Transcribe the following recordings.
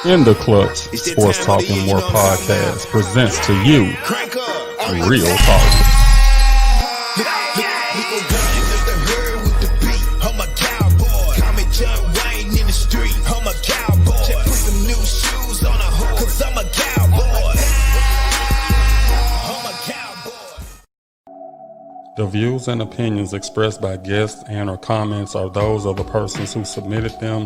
In the Clutch, Sports Talk and More podcast presents to you Real Talk. The views and opinions expressed by guests and or comments are those of the persons who submitted them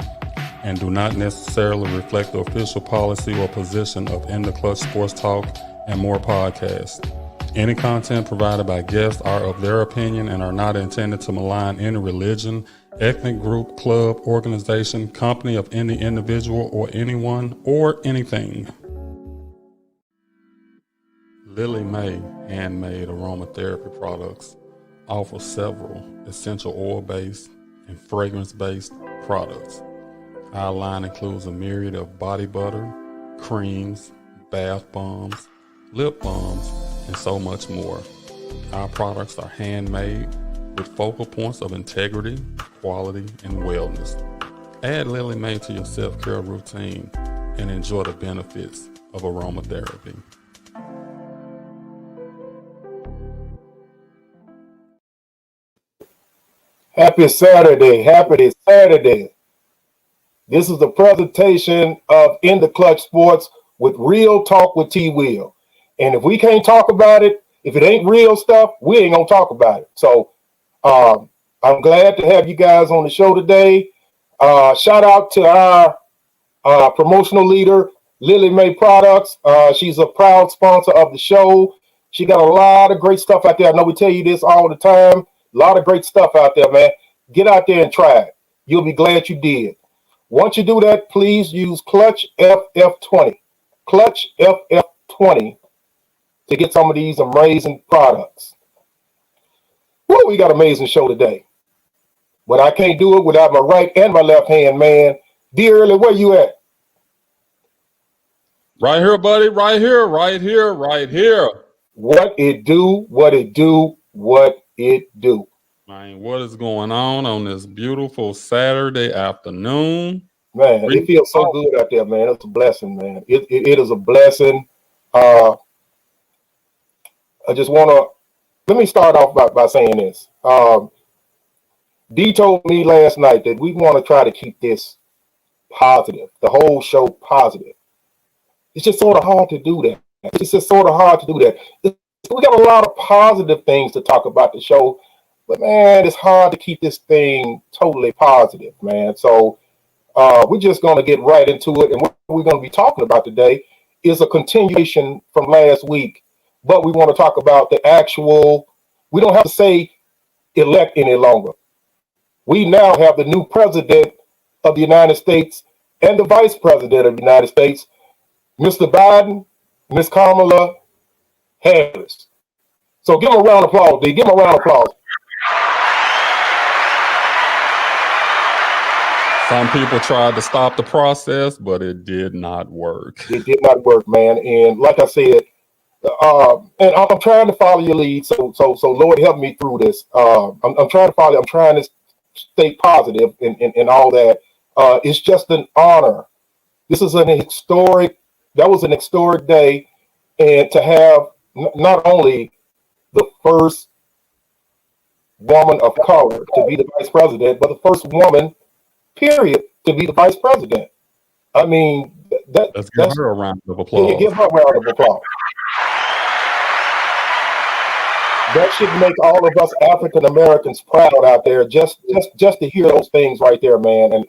and do not necessarily reflect the official policy or position of In the Clutch Sports Talk and More podcast. Any content provided by guests are of their opinion and are not intended to malign any religion, ethnic group, club, organization, company of any individual or anyone or anything. Lily May handmade aromatherapy products offer several essential oil-based and fragrance-based products. Our line includes a myriad of body butter, creams, bath bombs, lip balms, and so much more. Our products are handmade with focal points of integrity, quality, and wellness. Add Lily May to your self-care routine and enjoy the benefits of aromatherapy. Happy Saturday. Happy Saturday. This is a presentation of In the Clutch Sports with Real Talk with T. Will. And if we can't talk about it, if it ain't real stuff, we ain't going to talk about it. So I'm glad to have you guys on the show today. Shout out to our promotional leader, Lily May Products. She's a proud sponsor of the show. She got a lot of great stuff out there. I know we tell you this all the time. A lot of great stuff out there, man. Get out there and try it. You'll be glad you did. Once you do that, please use Clutch FF20. Clutch FF20 to get some of these amazing products. Well, we got an amazing show today. But I can't do it without my right and my left hand, man. Dear Early, where you at? Right here, buddy. Right here. What it do, what it do, what it do. Man, what is going on this beautiful Saturday afternoon? Man, it feels so good out there, man. It's a blessing, man. It is a blessing. I just want to, let me start off by saying this. D told me last night that we want to try to keep this positive, the whole show positive. It's just sort of hard to do that. We got a lot of positive things to talk about the show, but man, it's hard to keep this thing totally positive, man. So we're just going to get right into it. And what we're going to be talking about today is a continuation from last week, but we want to talk about the actual, we don't have to say elect any longer. We now have the new president of the United States and the vice president of the United States, Mr. Biden, Ms. Kamala Harris. So give them a round of applause, D. Give them a round of applause. Some people tried to stop the process, but it did not work. It did not work, man. And like I said, and I'm trying to follow your lead. So Lord help me through this. I'm trying to follow. I'm trying to stay positive and all that. It's just an honor. This is that was an historic day, and to have not only the first woman of color to be the vice president, but the first woman, period, to be the vice president. I mean, let's give her a round of applause. Yeah, give her a round of applause. That should make all of us African Americans proud out there. Just to hear those things right there, man. And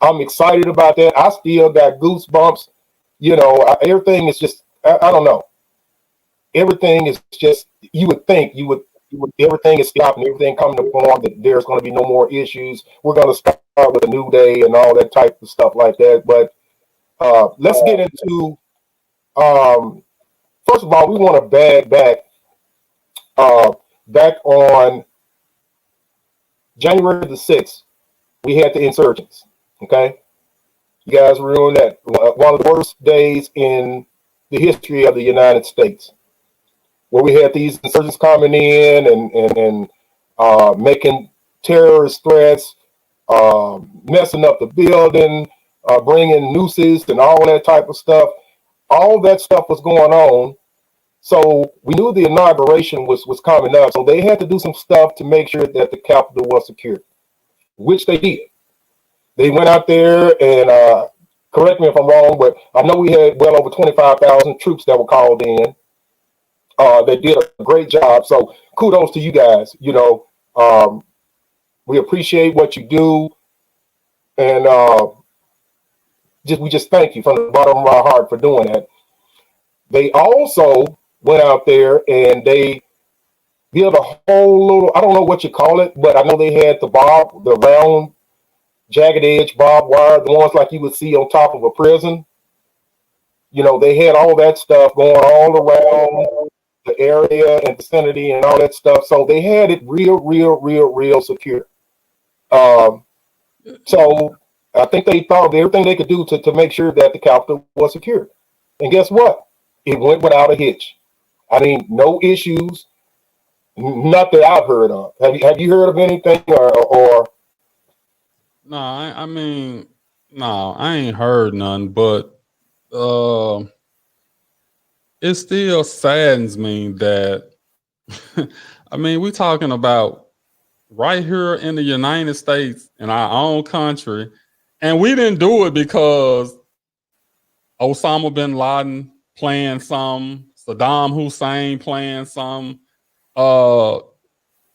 I'm excited about that. I still got goosebumps. You know, everything is just, I don't know. Everything is just, you would think everything is stopped and everything coming to form that there's going to be no more issues. We're going to start with a new day and all that type of stuff like that. But let's get into, first of all, we want to back on January the 6th, we had the insurgents, okay? You guys remember that, one of the worst days in the history of the United States, where we had these insurgents coming in and making terrorist threats, messing up the building, bringing nooses and all that type of stuff. All that stuff was going on. So we knew the inauguration was coming up. So they had to do some stuff to make sure that the Capitol was secure, which they did. They went out there and correct me if I'm wrong, but I know we had well over 25,000 troops that were called in. They did a great job. So kudos to you guys. We appreciate what you do, and we just thank you from the bottom of our heart for doing that. They also went out there and they built a whole little, I don't know what you call it, but I know they had the round, jagged edge barbed wire, the ones like you would see on top of a prison. They had all that stuff going all around the area and vicinity and all that stuff. So they had it real secure. So I think they thought of everything they could do to make sure that the Capitol was secure. And guess what? It went without a hitch. I mean, no issues, not that I've heard of. Have you heard of anything or? No, I ain't heard none, but it still saddens me that we're talking about right here in the United States, in our own country, and we didn't do it because Osama bin Laden playing some, Saddam Hussein playing some,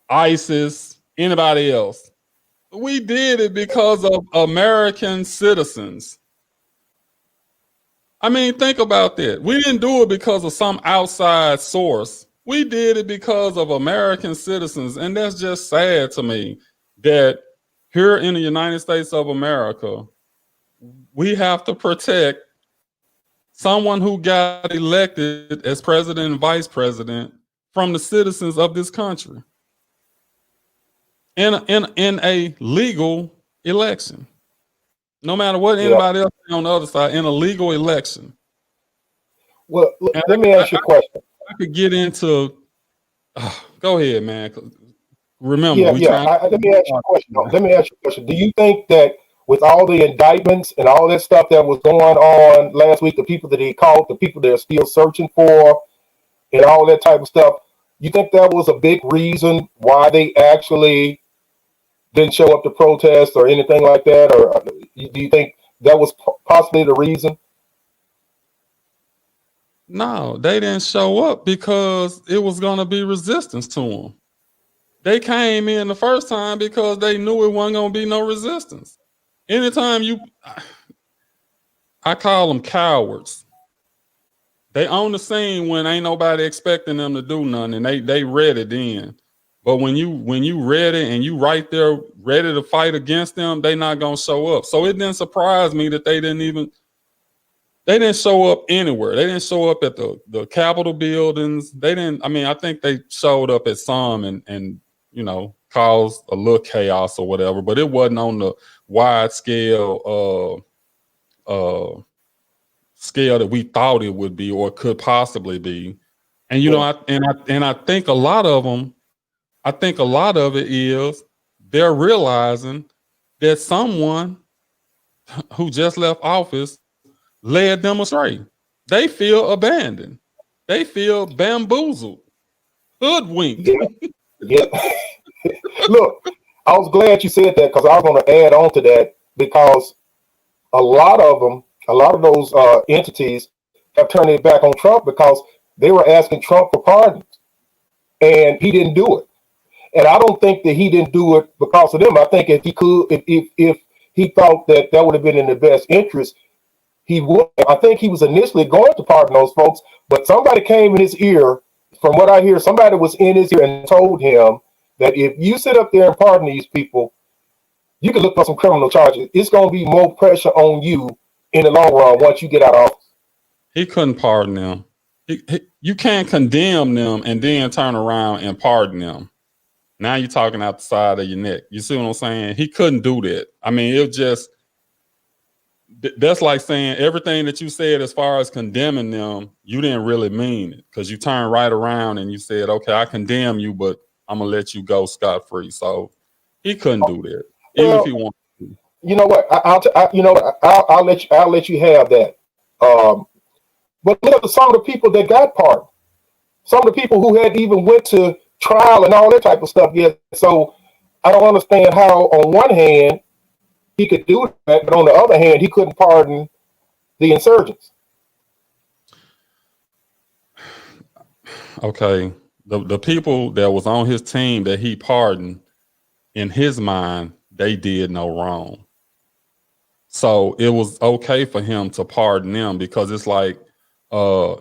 ISIS, anybody else. We did it because of American citizens. Think about that. We didn't do it because of some outside source. We did it because of American citizens. And that's just sad to me that here in the United States of America, we have to protect someone who got elected as president and vice president from the citizens of this country in a legal election. No matter what anybody else on the other side, in a legal election. Well, let me ask you a question. I could get into. Go ahead, man. Remember, let me ask you a question. Do you think that with all the indictments and all that stuff that was going on last week, the people that he caught, the people they're still searching for, and all that type of stuff, you think that was a big reason why they actually didn't show up to protest or anything like that? Or do you think that was possibly the reason? No, they didn't show up because it was going to be resistance to them. They came in the first time because they knew it wasn't going to be no resistance. Anytime I call them cowards. They on the scene when ain't nobody expecting them to do nothing, and they ready then. But when you ready and you right there ready to fight against them, they not gonna show up. So it didn't surprise me that they didn't show up anywhere. They didn't show up at the Capitol buildings. They didn't. I think they showed up at some and caused a little chaos or whatever. But it wasn't on the wide scale scale that we thought it would be or could possibly be. And I think a lot of them. I think a lot of it is they're realizing that someone who just left office led them astray. They feel abandoned. They feel bamboozled, hoodwinked. Yeah. Look, I was glad you said that because I was going to add on to that because a lot of those entities have turned their back on Trump because they were asking Trump for pardons and he didn't do it. And I don't think that he didn't do it because of them. I think if he could, if he thought that would have been in the best interest, he would. I think he was initially going to pardon those folks, but somebody came in his ear. From what I hear, somebody was in his ear and told him that if you sit up there and pardon these people, you can look for some criminal charges. It's going to be more pressure on you in the long run once you get out of office. He couldn't pardon them. You can't condemn them and then turn around and pardon them. Now you're talking out the side of your neck. You see what I'm saying? He couldn't do that. It just, that's like saying everything that you said as far as condemning them, you didn't really mean it because you turned right around and you said, okay, I condemn you, but I'm going to let you go scot-free. So he couldn't do that, even if he wanted to. You know what? I'll let you have that. Um, but look at some of the people that got pardoned. Some of the people who had even went to trial and all that type of stuff. Yeah. So I don't understand how, on one hand, he could do that, but on the other hand, he couldn't pardon the insurgents. Okay, the people that was on his team that he pardoned, in his mind, they did no wrong. So it was okay for him to pardon them because it's like,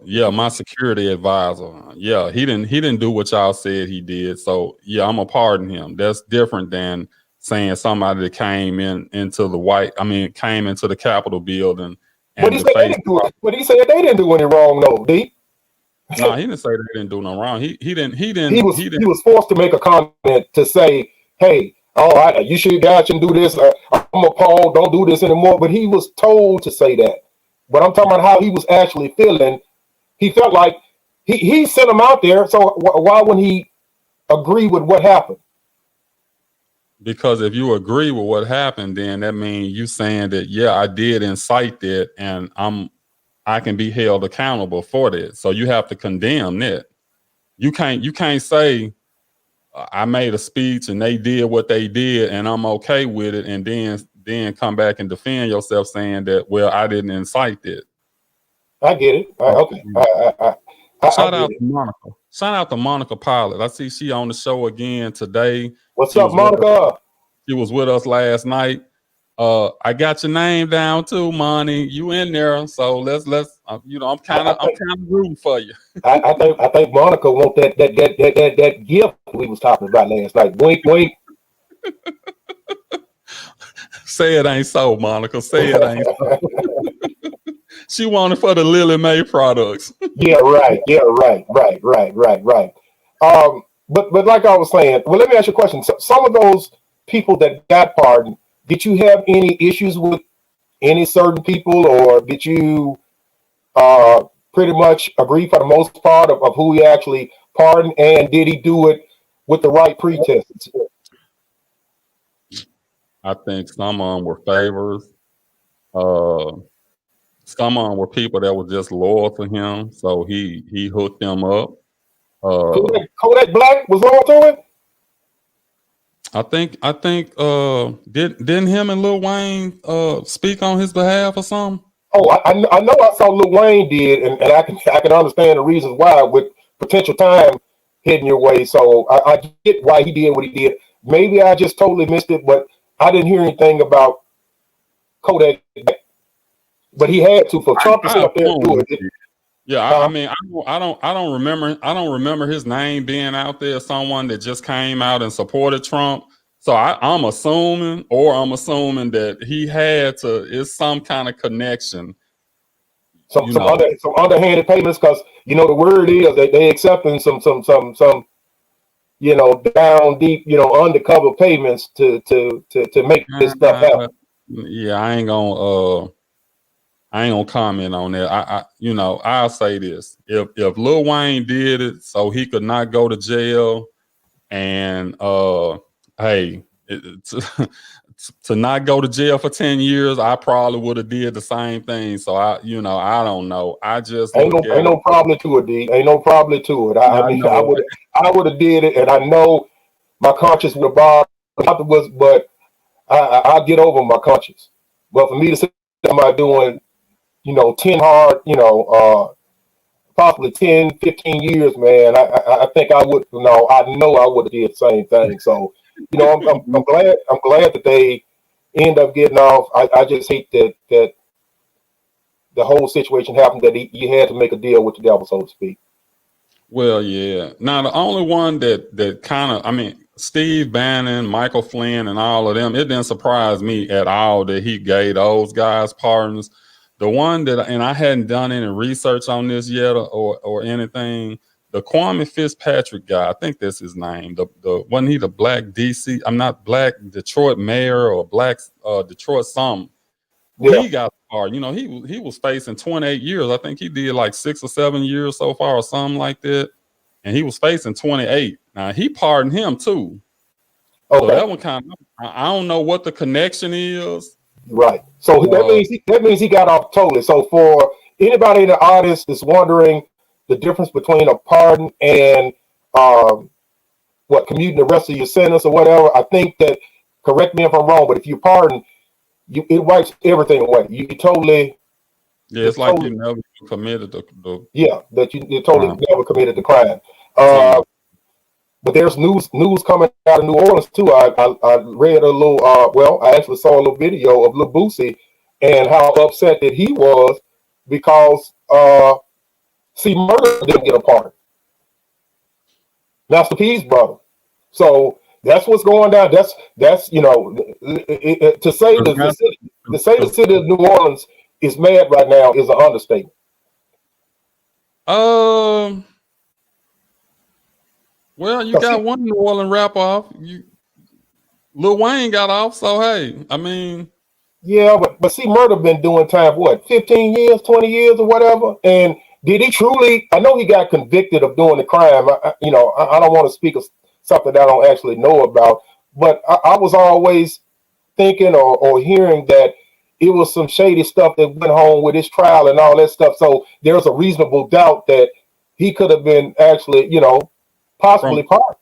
yeah, my security advisor, yeah, he didn't do what y'all said he did. So yeah, I'm gonna pardon him. That's different than saying somebody that came into the came into the Capitol building But and he said they defaced. didn't do it. But he said they didn't do any wrong, though. D. No, he didn't say they didn't do no wrong. He didn't he he didn't was he he didn't was forced to make a comment to say, "Hey, all right, you should guys shouldn't do this. I'm appalled. Don't do this anymore." But he was told to say that. But I'm talking about how he was actually feeling. He felt like he sent him out there. So why wouldn't he agree with what happened? because if you agree with what happened, then that means you saying that yeah, I did incite that, and I can be held accountable for that. So you have to condemn that. You can't say I made a speech and they did what they did and I'm okay with it, and then come back and defend yourself saying that well I didn't incite that. I get it. Okay, I Shout get out it. to Monica. Shout out to Monica Pilot. I see she on the show again today. What's She up, was with us. Monica? She was with us last night. I got your name down too, Monty. You in there? So let's. I'm I, kind of rooting for you. I think Monica want that gift we was talking about last night. Wink, wink. Say it ain't so, Monica. Say it ain't so. She wanted for the Lily Mae products. Yeah, right. Yeah, right. But like I was saying, well, let me ask you a question. So, some of those people that got pardoned, did you have any issues with any certain people, or did you pretty much agree for the most part of who he actually pardoned, and did he do it with the right pretenses? I think some of them were favors. Uh, some of them were people that were just loyal to him, so he hooked them up. Uh, Kodak Black was on to it. I think didn't him and Lil Wayne speak on his behalf or something? Oh, I know I saw Lil Wayne did, and I can understand the reasons why with potential time heading your way. So I get why he did what he did. Maybe I just totally missed it, but I didn't hear anything about Kodak. But he had to for Trump to sit I up there and do assume. it. Yeah, I Uh, mean, I don't remember his name being out there. Someone that just came out and supported Trump. So I'm assuming that he had to. It's some kind of connection, some you know. some underhanded payments because the word is that they accepting some down deep undercover payments to make this stuff Uh, happen. yeah, I ain't gonna comment on that. I'll say this: if Lil Wayne did it so he could not go to jail, and hey, to not go to jail for 10 years, I probably would have did the same thing. So I don't know. I just look Ain't at it. no problem to it, D. Ain't no problem to it. I I mean, know. I would have did it, and I know my conscience would have bothered afterwards, but I'll get over my conscience. But for me to say, am I doing 10 hard, possibly 10, 15 years, man, I think I would. No, I know I would have did the same thing. So, I'm glad that they end up getting off. I just hate that the whole situation happened, that you had to make a deal with the devil, so to speak. Well, yeah. Now the only one that kind of, I mean, Steve Bannon, Michael Flynn, and all of them, it didn't surprise me at all that he gave those guys pardons. The one that, and I hadn't done any research on this yet or anything. The Kwame Fitzpatrick guy, I think that's his name. The wasn't he the black DC? I'm not black Detroit mayor or black Detroit something. Yeah. He got hard. He was facing 28 years. I think he did like 6 or 7 years so far or something like that. And he was facing 28. Now he pardoned him too. So Okay, that one kind of, I don't know what the connection is. right. So that means he got off totally. So for anybody in the audience that's wondering the difference between a pardon and um, what commuting the rest of your sentence or whatever, I think that, correct me if I'm wrong, but if you pardon, it wipes everything away. You totally, Yeah, it's it's like totally, you never committed the yeah, that you totally crime. never committed the crime. Something Uh, like but there's news coming out of New Orleans too. I read a little. Well, I actually saw a little video of Lil Boosie and how upset that he was because C Murder didn't get a pardon. Master P's brother. So that's what's going down. That's to say that. the city of New Orleans is mad right now is an understatement. Um, well, you 'Cause got one New Orleans rap off. Lil Wayne got off, so hey, I mean, yeah, but see, Murder been doing time for what, 15 years, 20 years, or whatever. And did he truly? I know he got convicted of doing the crime. I don't want to speak of something that I don't actually know about. But I was always thinking or hearing that it was some shady stuff that went on with his trial and all that stuff. So there's a reasonable doubt that he could have been actually, from possibly part.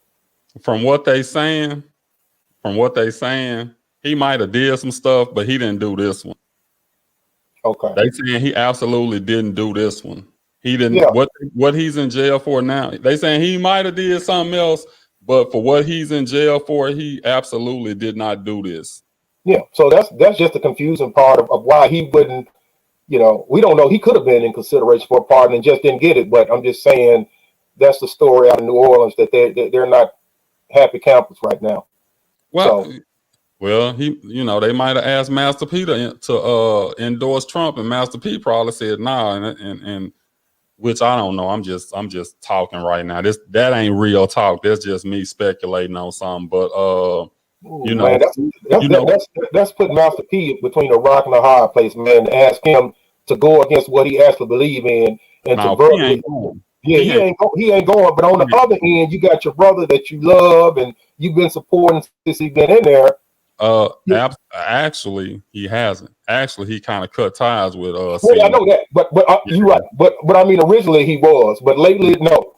from what they saying, he might have did some stuff, but he didn't do this one. Okay. They saying he absolutely didn't do this one. He didn't. Yeah. What he's in jail for now? They saying he might have did something else, but for what he's in jail for, he absolutely did not do this. Yeah. So that's just the confusing part of why he wouldn't. We don't know. He could have been in consideration for a pardon and just didn't get it. But I'm just saying that's the story out of New Orleans that they're not happy campers right now. Well, So they might have asked Master P to endorse Trump, and Master P probably said nah, and which I don't know. I'm just talking right now. That ain't real talk. That's just me speculating on something. But ooh, you know, man, that's you know, that's putting Master P between a rock and a hard place, man. To ask him to go against what he actually believe in and to now P verbally, ain't going. yeah, P ain't. he ain't going. But on the other end, you got your brother that you love and you've been supporting since he's been in there. Yeah, Actually, he hasn't. Actually, he kind of cut ties with well, I C. know that, but you're Yeah. right. But I mean, originally he was, but lately, no.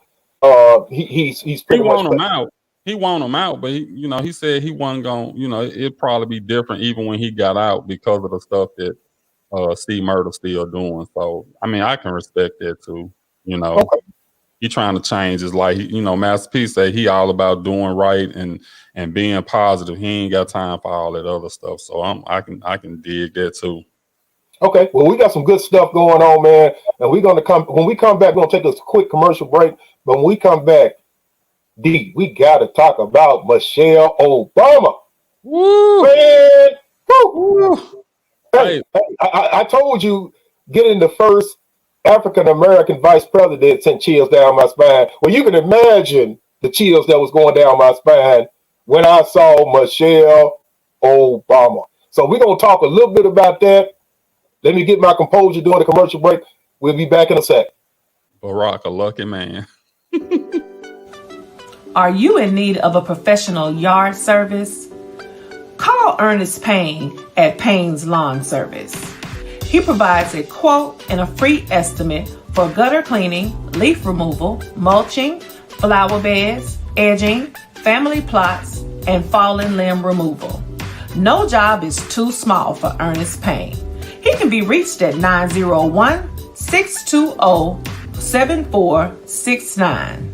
He's He pretty much. want him out. He want him out, but he said he wasn't going. It'd probably be different even when he got out because of the stuff that C Murder still doing. So I mean, I can respect that too. You know, Okay. he trying to change his life. Master P say he all about doing right and being positive. He ain't got time for all that other stuff. So I can dig that too. Okay, well, we got some good stuff going on, man, and we're gonna come when we come back. We're gonna take a quick commercial break, but when we come back, D, we gotta talk about Michelle Obama, Woo! man. Woo. Woo! Hey, Hey, I told you getting the first African American vice president sent chills down my spine. Well, you can imagine the chills that was going down my spine when I saw Michelle Obama. So we're gonna talk a little bit about that. Let me get my composure during the commercial break. We'll be back in a sec. Barack, a lucky man. Are you in need of a professional yard service? Call Ernest Payne at Payne's Lawn Service. He provides a quote and a free estimate for gutter cleaning, leaf removal, mulching, flower beds, edging, family plots, and fallen limb removal. No job is too small for Ernest Payne. He can be reached at 901-620-7469.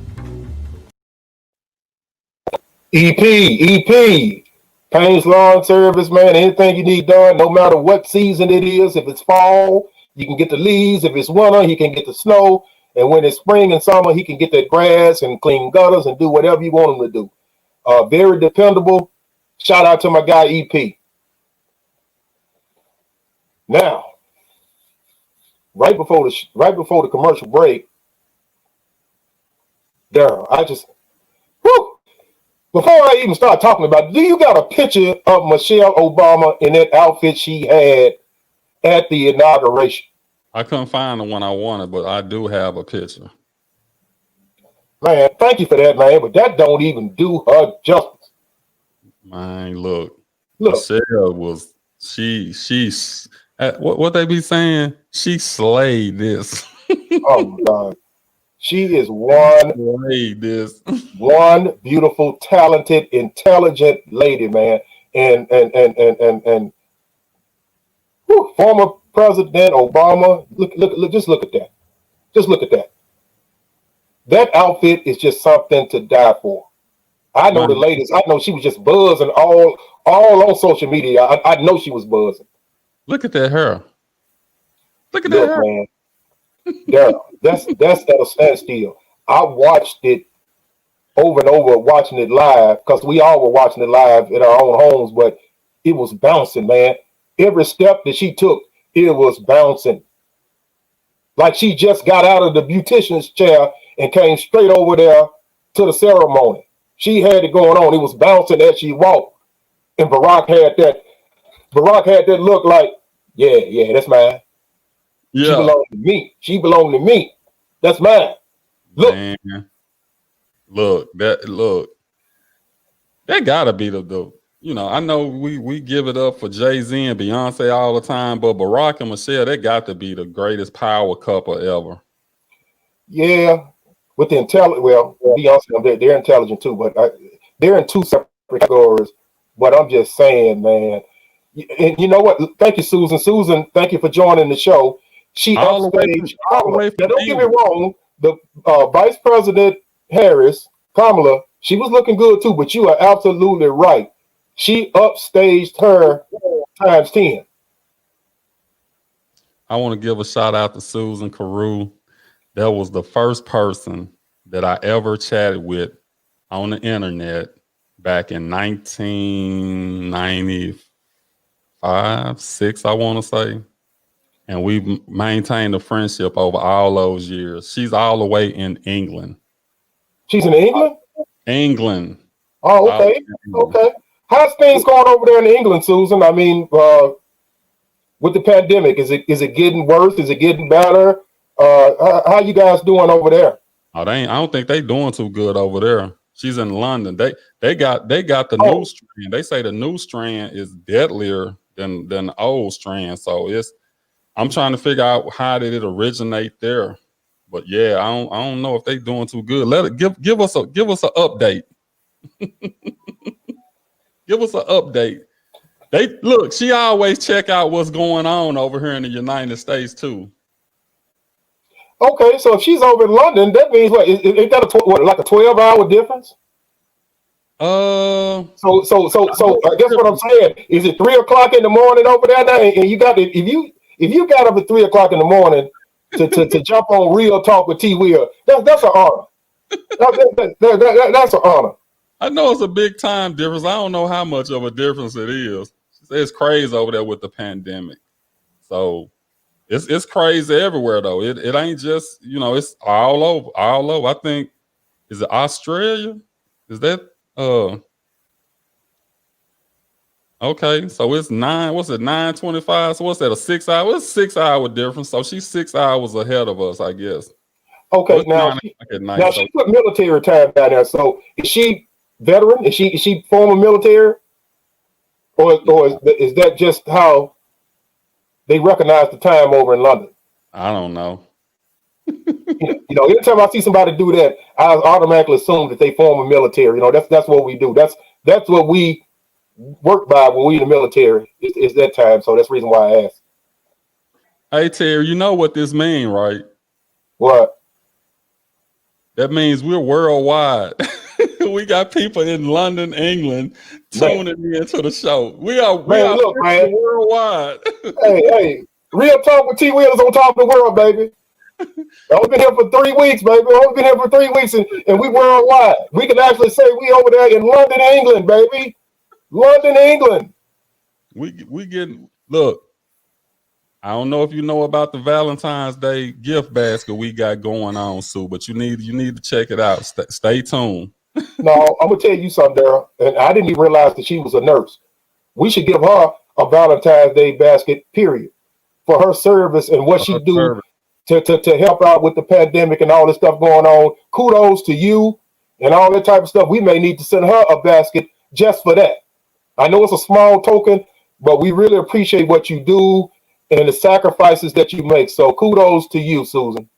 EP, Payne's Lawn Service, man. Anything you need done, no matter what season it is. If it's fall, you can get the leaves. If it's winter, he can get the snow. And when it's spring and summer, he can get that grass and clean gutters and do whatever you want him to do. Very dependable. Shout out to my guy EP. Now, right before the commercial break, Daryl, whew, before I even start talking about it, do you got a picture of Michelle Obama in that outfit she had at the inauguration? I couldn't find the one I wanted, but I do have a picture. Man, thank you for that, man. But that don't even do her justice. Man, look, Look, Michelle was she's what they be saying? She slayed this. oh my God, she is She one slayed this. one beautiful, talented, intelligent lady, man, and whew, former President Obama. Look, just look at that. Just look at that. That outfit is just something to die for. I know the Man, ladies. I know she was just buzzing all on social media. I know she was buzzing. look at that hair. Look at that Look, hair. man, Daryl, that's at a standstill. I watched it over and over, watching it live because we all were watching it live in our own homes. But it was bouncing, man. Every step that she took, it was bouncing. Like she just got out of the beautician's chair and came straight over there to the ceremony. She had it going on. It was bouncing as she walked. And Barack had that look like, yeah, that's mine. She Yeah, belonged to me. She belonged to me. That's mine. Look, man. Look. That gotta be the I know we give it up for Jay-Z and Beyonce all the time, but Barack and Michelle, that got to be the greatest power couple ever. yeah, with the intelligent, well, Beyonce, they're intelligent too, but they're in two separate categories. But I'm just saying, man. And you know what? Thank you, Susan. Susan, thank you for joining the show. She All the way upstaged all the Kamala. way Now, from don't get me England. wrong. The Vice President Harris, Kamala, she was looking good too. But you are absolutely right. She upstaged her times 10. I want to give a shout out to Susan Carew. That was the first person that I ever chatted with on the internet back in 1995, 6, I want to say. And we've maintained a friendship over all those years. She's all the way in England. She's in England. England. Oh, All the way okay, in England. okay. How's things going over there in England, Susan? I mean, with the pandemic, is it getting worse? Is it getting better? How you guys doing over there? Oh, I don't think they doing too good over there. She's in London. They got the new Oh, strand. They say the new strand is deadlier than the old strand. So I'm trying to figure out how did it originate there. But yeah, I don't know if they doing too good. Let it give us an update. Give us an update. They look, she always check out what's going on over here in the United States too. okay. So if she's over in London, that means what? Ain't that like a 12-hour difference? Uh So I guess what I'm saying is it 3 o'clock in the morning over there now, and you got to, if you got up at 3 o'clock in the morning to jump on Real Talk with T Will, that's an honor. That's an honor. I know it's a big time difference. I don't know how much of a difference it is. It's crazy over there with the pandemic. So it's crazy everywhere though. It ain't just, it's all over, all over. I think, is it Australia? Is that okay, so it's 9:25? So what's that, a 6 hour? It's 6 hour difference. So she's 6 hours ahead of us, I guess. So Okay, it's 9 o'clock at night. So she put military time down there. So is she veteran? Is she former military, or is that just how they recognize the time over in London? I don't know. Anytime I see somebody do that, I automatically assume that they former military. That's what we do. That's what we work by when we in the military. Is that time? So that's the reason why I asked. Hey Terry, you know what this means, right? What? That means we're worldwide. We got people in London, England, Man, tuning into the show. We are look, man. worldwide. Hey, Real Talk with T Will is on top of the world, baby. I've been here for 3 weeks, baby. I've been here for 3 weeks, and we worldwide. We can actually say we over there in London, England, baby. London, England. We getting, look. I don't know if you know about the Valentine's Day gift basket we got going on, Sue, but you need to check it out. Stay tuned. No, I'm gonna tell you something, Daryl. And I didn't even realize that she was a nurse. We should give her a Valentine's Day basket, period, for her service and what she do to help out with the pandemic and all this stuff going on. Kudos to you and all that type of stuff. We may need to send her a basket just for that. I know it's a small token, but we really appreciate what you do and the sacrifices that you make. So kudos to you, Susan.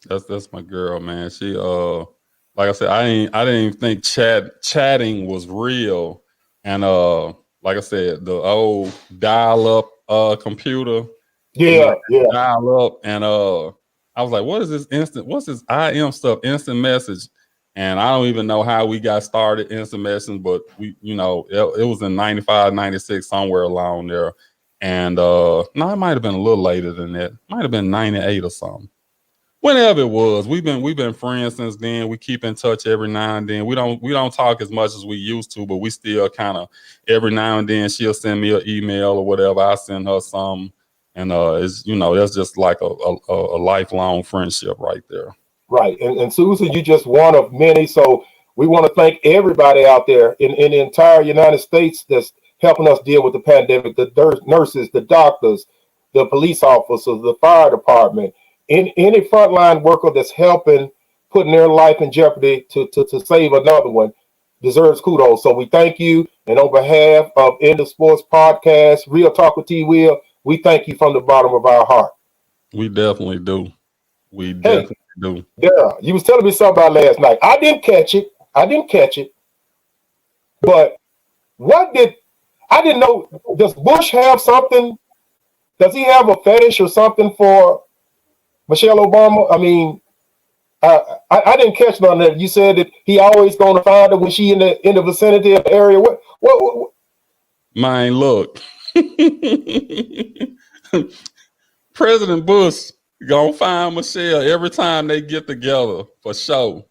That's my girl, man. She like I said, I didn't even think chatting was real. And like I said, the old dial up computer, you know, Yeah, yeah. dial up, and I was like, what is this what's this IM stuff, instant message? And I don't even know how we got started instant messaging, but we, you know, it was in 95, 96, somewhere along there. And no, it might have been a little later than that. Might have been 98 or something. Whenever it was, we've been friends since then. We keep in touch every now and then. We don't talk as much as we used to, but we still kind of every now and then she'll send me an email or whatever. I send her some, and it's, you know, that's just like a lifelong friendship right there. Right. And Susan, you're just one of many. So we want to thank everybody out there in the entire United States that's helping us deal with the pandemic, the nurses, the doctors, the police officers, the fire department, any frontline worker that's helping, putting their life in jeopardy to save another one deserves kudos. So we thank you. And on behalf of End of Sports Podcast, Real Talk with T. Will, we thank you from the bottom of our heart. We definitely do. We Hey, definitely do. Dara, you was telling me something about last night. I didn't catch it. But what did I didn't know? Does Bush have something? Does he have a fetish or something for Michelle Obama? I mean, I didn't catch none of that. You said that he always going to find her when she in the vicinity of the area. What? Mine, look. President Bush gonna find Michelle every time they get together for sure.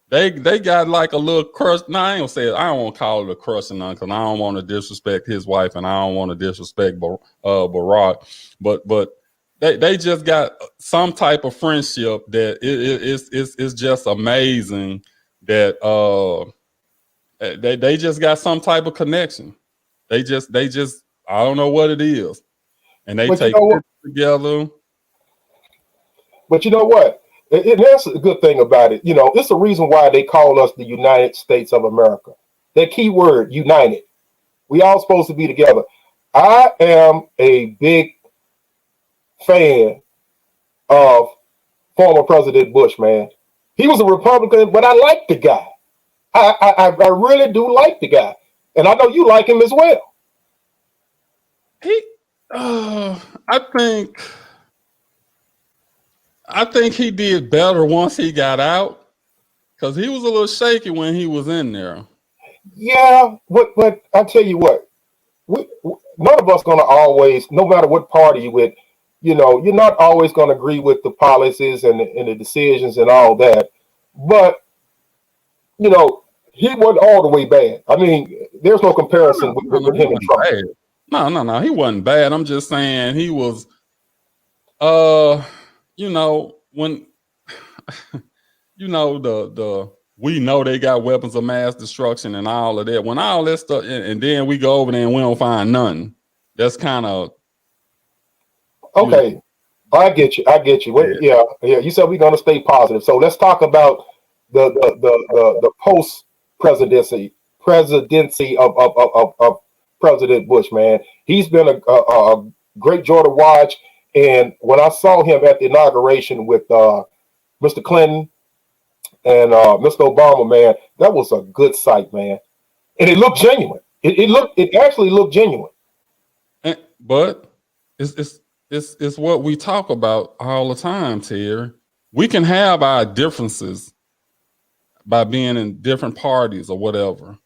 They got like a little crush. Now I ain't gonna say it. I don't want to call it a crush or nothing because I don't want to disrespect his wife and I don't want to disrespect Barack. But they just got some type of friendship that it's just amazing that they just got some type of connection. They just I don't know what it is, and they But you take know what? pictures together. But you know what? And that's a good thing about it. You know, it's a reason why they call us the United States of America. That key word, united. We all supposed to be together. I am a big fan of former President Bush, man. He was a Republican, but I like the guy. I really do like the guy. And I know you like him as well. He, I think he did better once he got out because he was a little shaky when he was in there. Yeah, but I tell you what, none of us gonna always, no matter what party you with, you know, you're not always gonna agree with the policies and the decisions and all that. But you know, he wasn't all the way bad. I mean, there's no comparison with He him and wasn't Trump. bad. No, he wasn't bad. I'm just saying he was. You know when, you know the we know they got weapons of mass destruction and all of that. When all that stuff, and then we go over there and we don't find nothing. That's kind of Okay, I get you. Well, yeah. You said we're gonna stay positive. So let's talk about the post presidency of President Bush, man. He's been a great joy to watch. And when I saw him at the inauguration with Mr. Clinton and Mr. Obama, man, that was a good sight, man. And it looked genuine. It actually looked genuine. but it's what we talk about all the time, Terry. We can have our differences by being in different parties or whatever.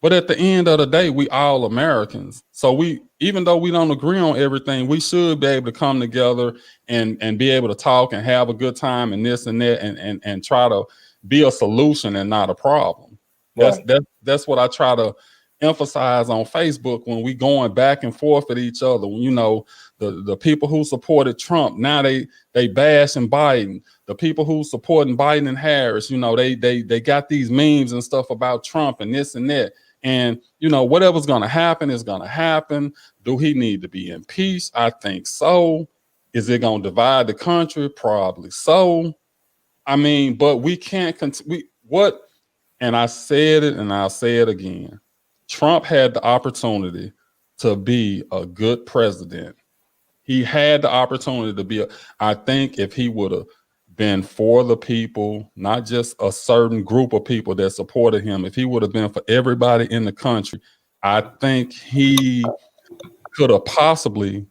But at the end of the day, we all Americans. So even though we don't agree on everything, we should be able to come together and be able to talk and have a good time and this and that and try to be a solution and not a problem. Right. That's what I try to emphasize on Facebook when we going back and forth at each other. You know, the people who supported Trump, now they bashing Biden. The people who supporting Biden and Harris, you know, they got these memes and stuff about Trump and this and that. And, you know, whatever's going to happen is going to happen. Do he need to be impeached? I think so. Is it going to divide the country? Probably so. I mean, but we can't, and I said it and I'll say it again. Trump had the opportunity to be a good president. He had the opportunity to be I think if he would have been for the people, not just a certain group of people that supported him, if he would have been for everybody in the country, I think he could have possibly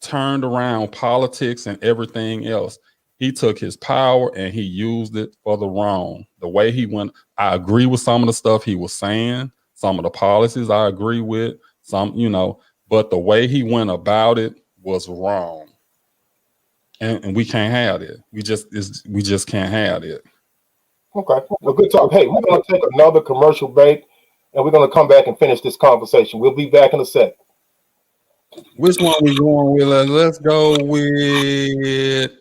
turned around politics and everything else. He took his power and he used it for the wrong. The way he went, I agree with some of the stuff he was saying, some of the policies I agree with, some, but the way he went about it was wrong. And we can't have it. We just can't have it. Okay. Well, good talk. Hey, we're going to take another commercial break and we're going to come back and finish this conversation. We'll be back in a sec. Which one we going with? Let's go with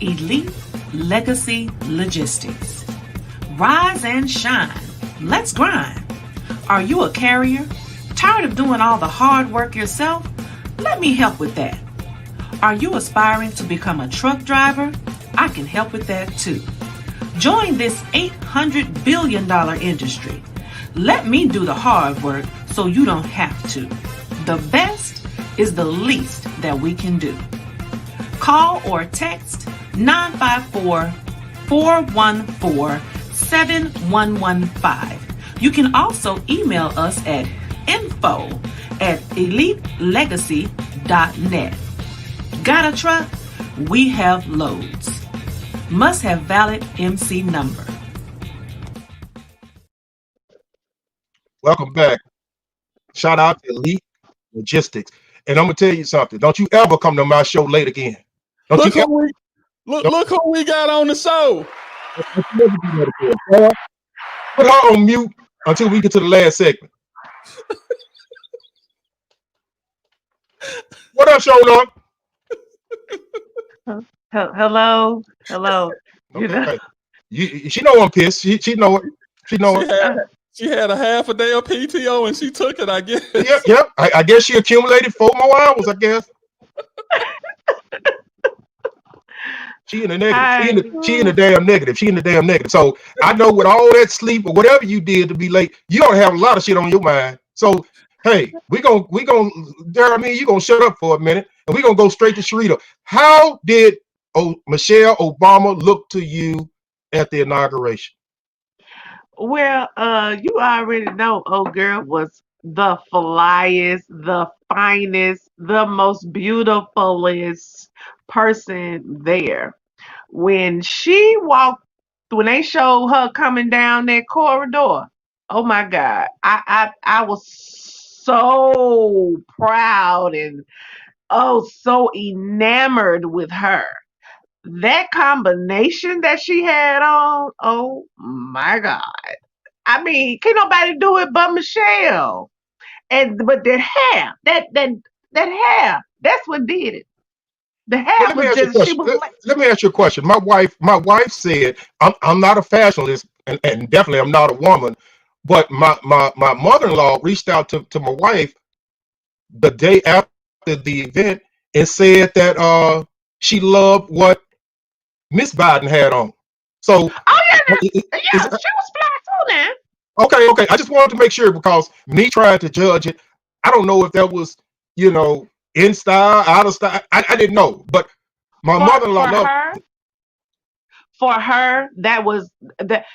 Elite Legacy Logistics. Rise and shine. Let's grind. Are you a carrier? Tired of doing all the hard work yourself? Let me help with that. Are you aspiring to become a truck driver? I can help with that too. Join this $800 billion industry. Let me do the hard work so you don't have to. The best is the least that we can do. Call or text 954-414-7115. You can also email us at info@elitelegacy.net. Got a truck? We have loads. Must have valid MC number. Welcome back. Shout out to Elite Logistics. And I'm going to tell you something. Don't you ever come to my show late again. Look who we got on the show. Put her on mute until we get to the last segment. What up, Shona? Hello. Okay. She know I'm pissed. She know it. She know it. She had a half a day of PTO and she took it, I guess. Yep. I guess she accumulated 4 more hours, I guess. She in the negative. She in the damn negative. She in the damn negative. So I know with all that sleep or whatever you did to be late, you don't have a lot of shit on your mind. So hey, we gonna Jeremy, you gonna shut up for a minute and we gonna go straight to Sharita. How did Michelle Obama look to you at the inauguration? Well, you already know old girl was the flyest, the finest, the most beautifulest person there. When they showed her coming down that corridor, oh my God, I was so proud and so enamored with her. That combination that she had on, oh my God. I mean, can't nobody do it but Michelle. But the hair, that hair, that's what did it. The hair was just she was like. Let me ask you a question. My wife said I'm not a fashionist and definitely I'm not a woman, but my mother-in-law reached out to my wife the day after the event and said that she loved what Miss Biden had on. So she was fly too now. Okay. I just wanted to make sure because me trying to judge it, I don't know if that was, in style, out of style. I didn't know. But my mother-in-law loved. For her, that was that.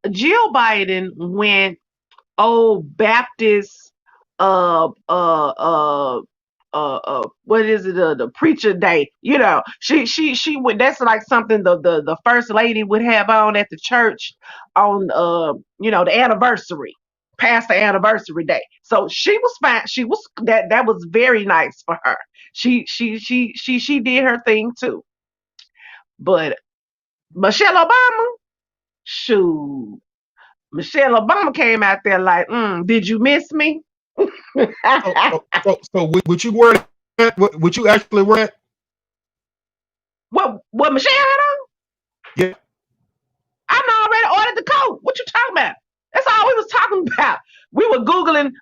Jill Biden went Baptist what is it, the preacher day, she would, that's like something the first lady would have on at the church on the anniversary, past the anniversary day. So she was fine. She was that was very nice for her. She did her thing too. But Michelle Obama, shoot, Michelle Obama came out there like, did you miss me? So would you wear that? Would you actually wear it? What Michelle had on? Yeah. I already ordered the coat. What you talking about? That's all we was talking about. We were Googling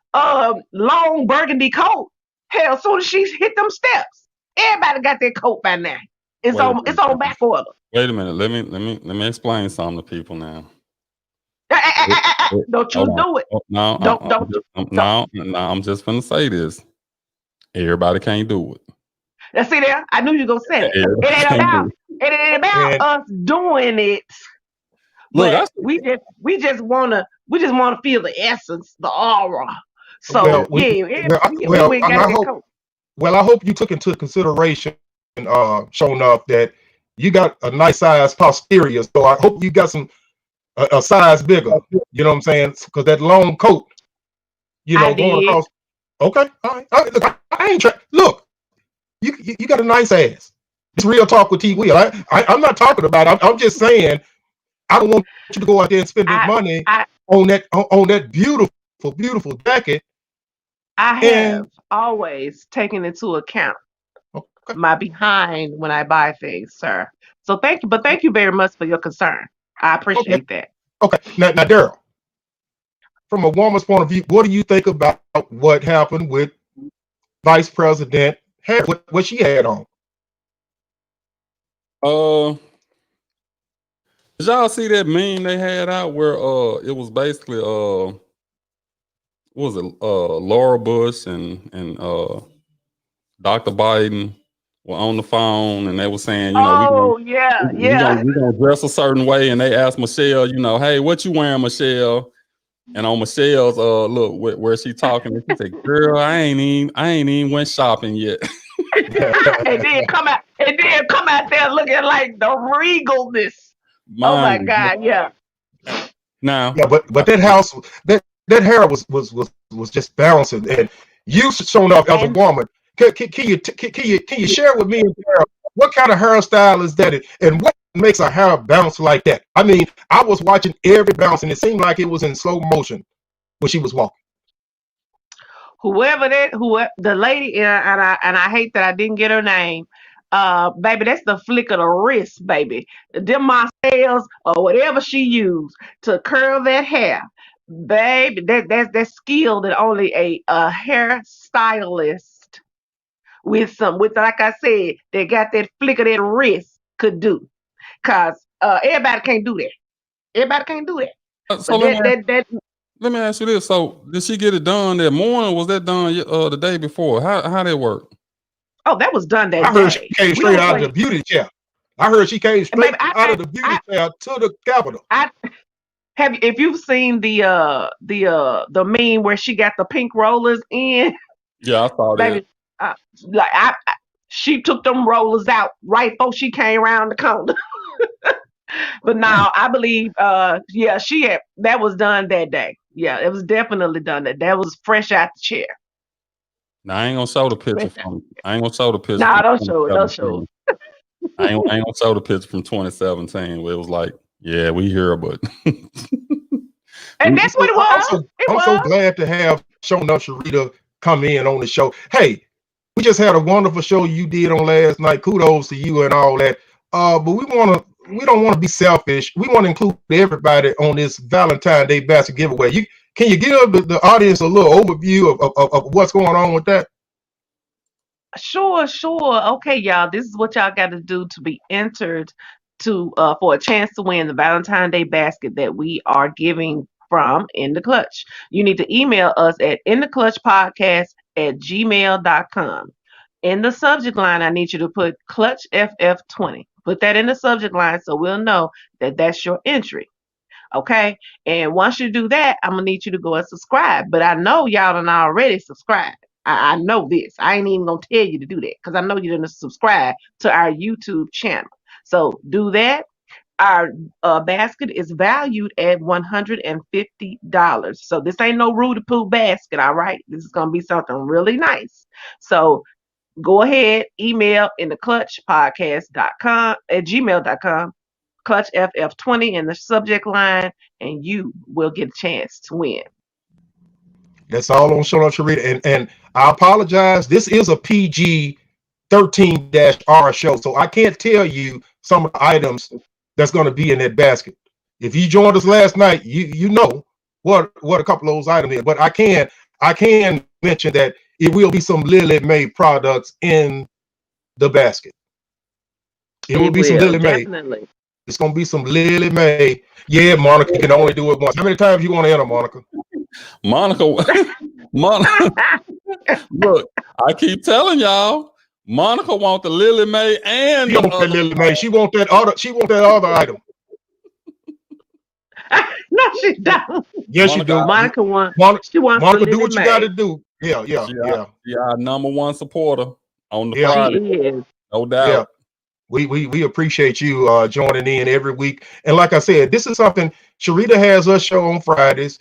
long burgundy coat. Hell, as soon as she hit them steps, everybody got their coat by now. It's on back order. Wait a minute. Let me explain something to people now. Don't you Hold on. do it. Oh, no, Don't do I'm just gonna say this. Everybody can't do it. Now, see there, I knew you were gonna say it. Everybody can't do it. It ain't about And us doing it, Look, but we just wanna feel the essence, the aura. well, So yeah, well, we ain't gotta get caught. I hope you took into consideration, showing up that you got a nice size posterior. So I hope you got a size bigger. You know what I'm saying? Because that long coat, I going did. across. Okay, all right. Look, I ain't trying. Look, you got a nice ass. It's real talk with T. Will. I'm not talking about it. I'm just saying I don't want you to go out there and spend that I money I on that beautiful jacket. I And have always taken into account okay, my behind when I buy things, sir. So thank you very much for your concern. I okay, appreciate that. okay. Now, Daryl, from a woman's point of view, what do you think about what happened with Vice President Harris? What she had on? Uh, did y'all see that meme they had out where it was basically what was it Laura Bush and Dr. Biden were on the phone and they were saying, Oh yeah, yeah. we gonna dress a certain way, and they asked Michelle, hey, what you wearing, Michelle? And on Michelle's look where she talking, and she said, "Girl, I ain't even went shopping yet." And then come out there looking like the regalness. Oh my Mine. God, yeah. Now, Yeah, but that house, that hair was just bouncing, and you showing up as a And woman. Can you share with me and Daryl, what kind of hairstyle is that, and what makes a hair bounce like that? I mean, I was watching every bounce, and it seemed like it was in slow motion when she was walking. whoever the lady and I hate that I didn't get her name. Baby, that's the flick of the wrist, baby. Them Marcel's or whatever she used to curl that hair, baby. That's skill that only a hair stylist with like I said, they got that flick of that wrist could do. Cause everybody can't do that. Everybody can't do that. so But let me ask you this: so did she get it done that morning? Or was that done the day before? How that work? oh, that was done that I heard she day. came We straight don't out of play. the beauty chair. I heard she came And straight baby, out of the beauty chair to the Capitol. I have if you've seen the meme where she got the pink rollers in, Yeah, I saw that. baby, uh, she took them rollers out right before she came around the corner. But now I believe, yeah, that was done that day. Yeah, it was definitely done that was fresh out the chair. Now I ain't gonna show the picture Fresh out. from. I ain't gonna show the picture Nah, from don't show it. Don't show it. 2017. I ain't gonna show the picture from 2017 where it was like, yeah, we here, but And that's what it was. It I'm so was. glad to have shown up Sharita come in on the show. Hey, we just had a wonderful show you did on last night. Kudos to you and all that. But we don't want to be selfish. We want to include everybody on this Valentine's Day basket giveaway. Can you give the audience a little overview of what's going on with that? Sure, sure. Okay, y'all. This is what y'all got to do to be entered to for a chance to win the Valentine's Day basket that we are giving from In the Clutch. You need to email us at intheclutchpodcast@gmail.com. In the subject line, I need you to put Clutch FF20. Put that in the subject line so we'll know that that's your entry. Okay. And once you do that, I'm gonna need you to go and subscribe. But I know y'all done already subscribed. I know this. I ain't even gonna tell you to do that because I know you didn't subscribe to our YouTube channel. So do that. Our basket is valued at $150. So this ain't no Rudy Poo basket, all right? This is gonna be something really nice. So go ahead, email in the clutchpodcast.com at gmail.com, clutch FF20 in the subject line, and you will get a chance to win. That's all on Show Up Sharita. And I apologize. This is a PG 13-R show. So I can't tell you some of the items that's going to be in that basket. If you joined us last night, you know what a couple of those items is. But I can mention that it will be some Lily May products in the basket. It will It be some will, Lily May. definitely. It's gonna be some Lily Mae. Yeah, Monica can only do it once. How many times you want to enter, Monica? Monica, Monica, look, I keep telling y'all, Monica want the Lily Mae and She the want that other. Lily Mae. She want that other. She want that other item. No, she don't. Yes, you Monica, do. Monica wants. Monica, She wants the Monica, do Lily what you got to Mae. do. Yeah, yeah, yeah, she our number one supporter on the yeah, She Friday, is. no yeah. doubt. We appreciate you joining in every week. And like I said, this is something Sharita has her show on Fridays.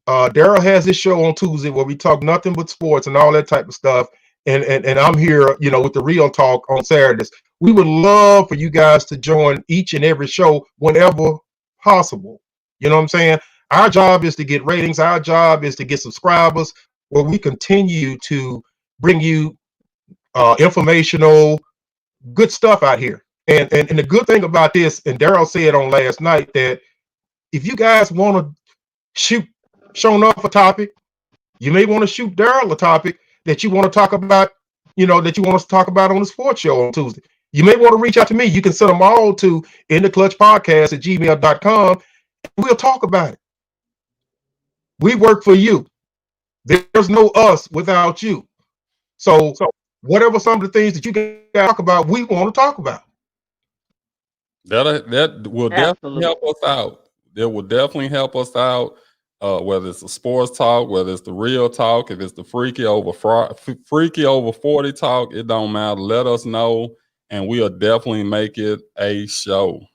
Daryl has his show on Tuesday where we talk nothing but sports and all that type of stuff. And I'm here, with the real talk on Saturdays. We would love for you guys to join each and every show whenever possible. You know what I'm saying? Our job is to get ratings. Our job is to get subscribers where we continue to bring you informational, good stuff out here. And the good thing about this, and Daryl said on last night that if you guys want to shoot Sean off a topic, you may want to shoot Daryl a topic that you want to talk about, that you want us to talk about on the sports show on Tuesday. You may want to reach out to me. You can send them all to intheclutchpodcast@gmail.com. We'll talk about it. We work for you. There's no us without you. So whatever some of the things that you guys talk about, we want to talk about. That will definitely Absolutely. help us out. It will definitely help us out. Whether it's the sports talk, whether it's the real talk, if it's the freaky over 40 talk, it don't matter. Let us know, and we'll definitely make it a show.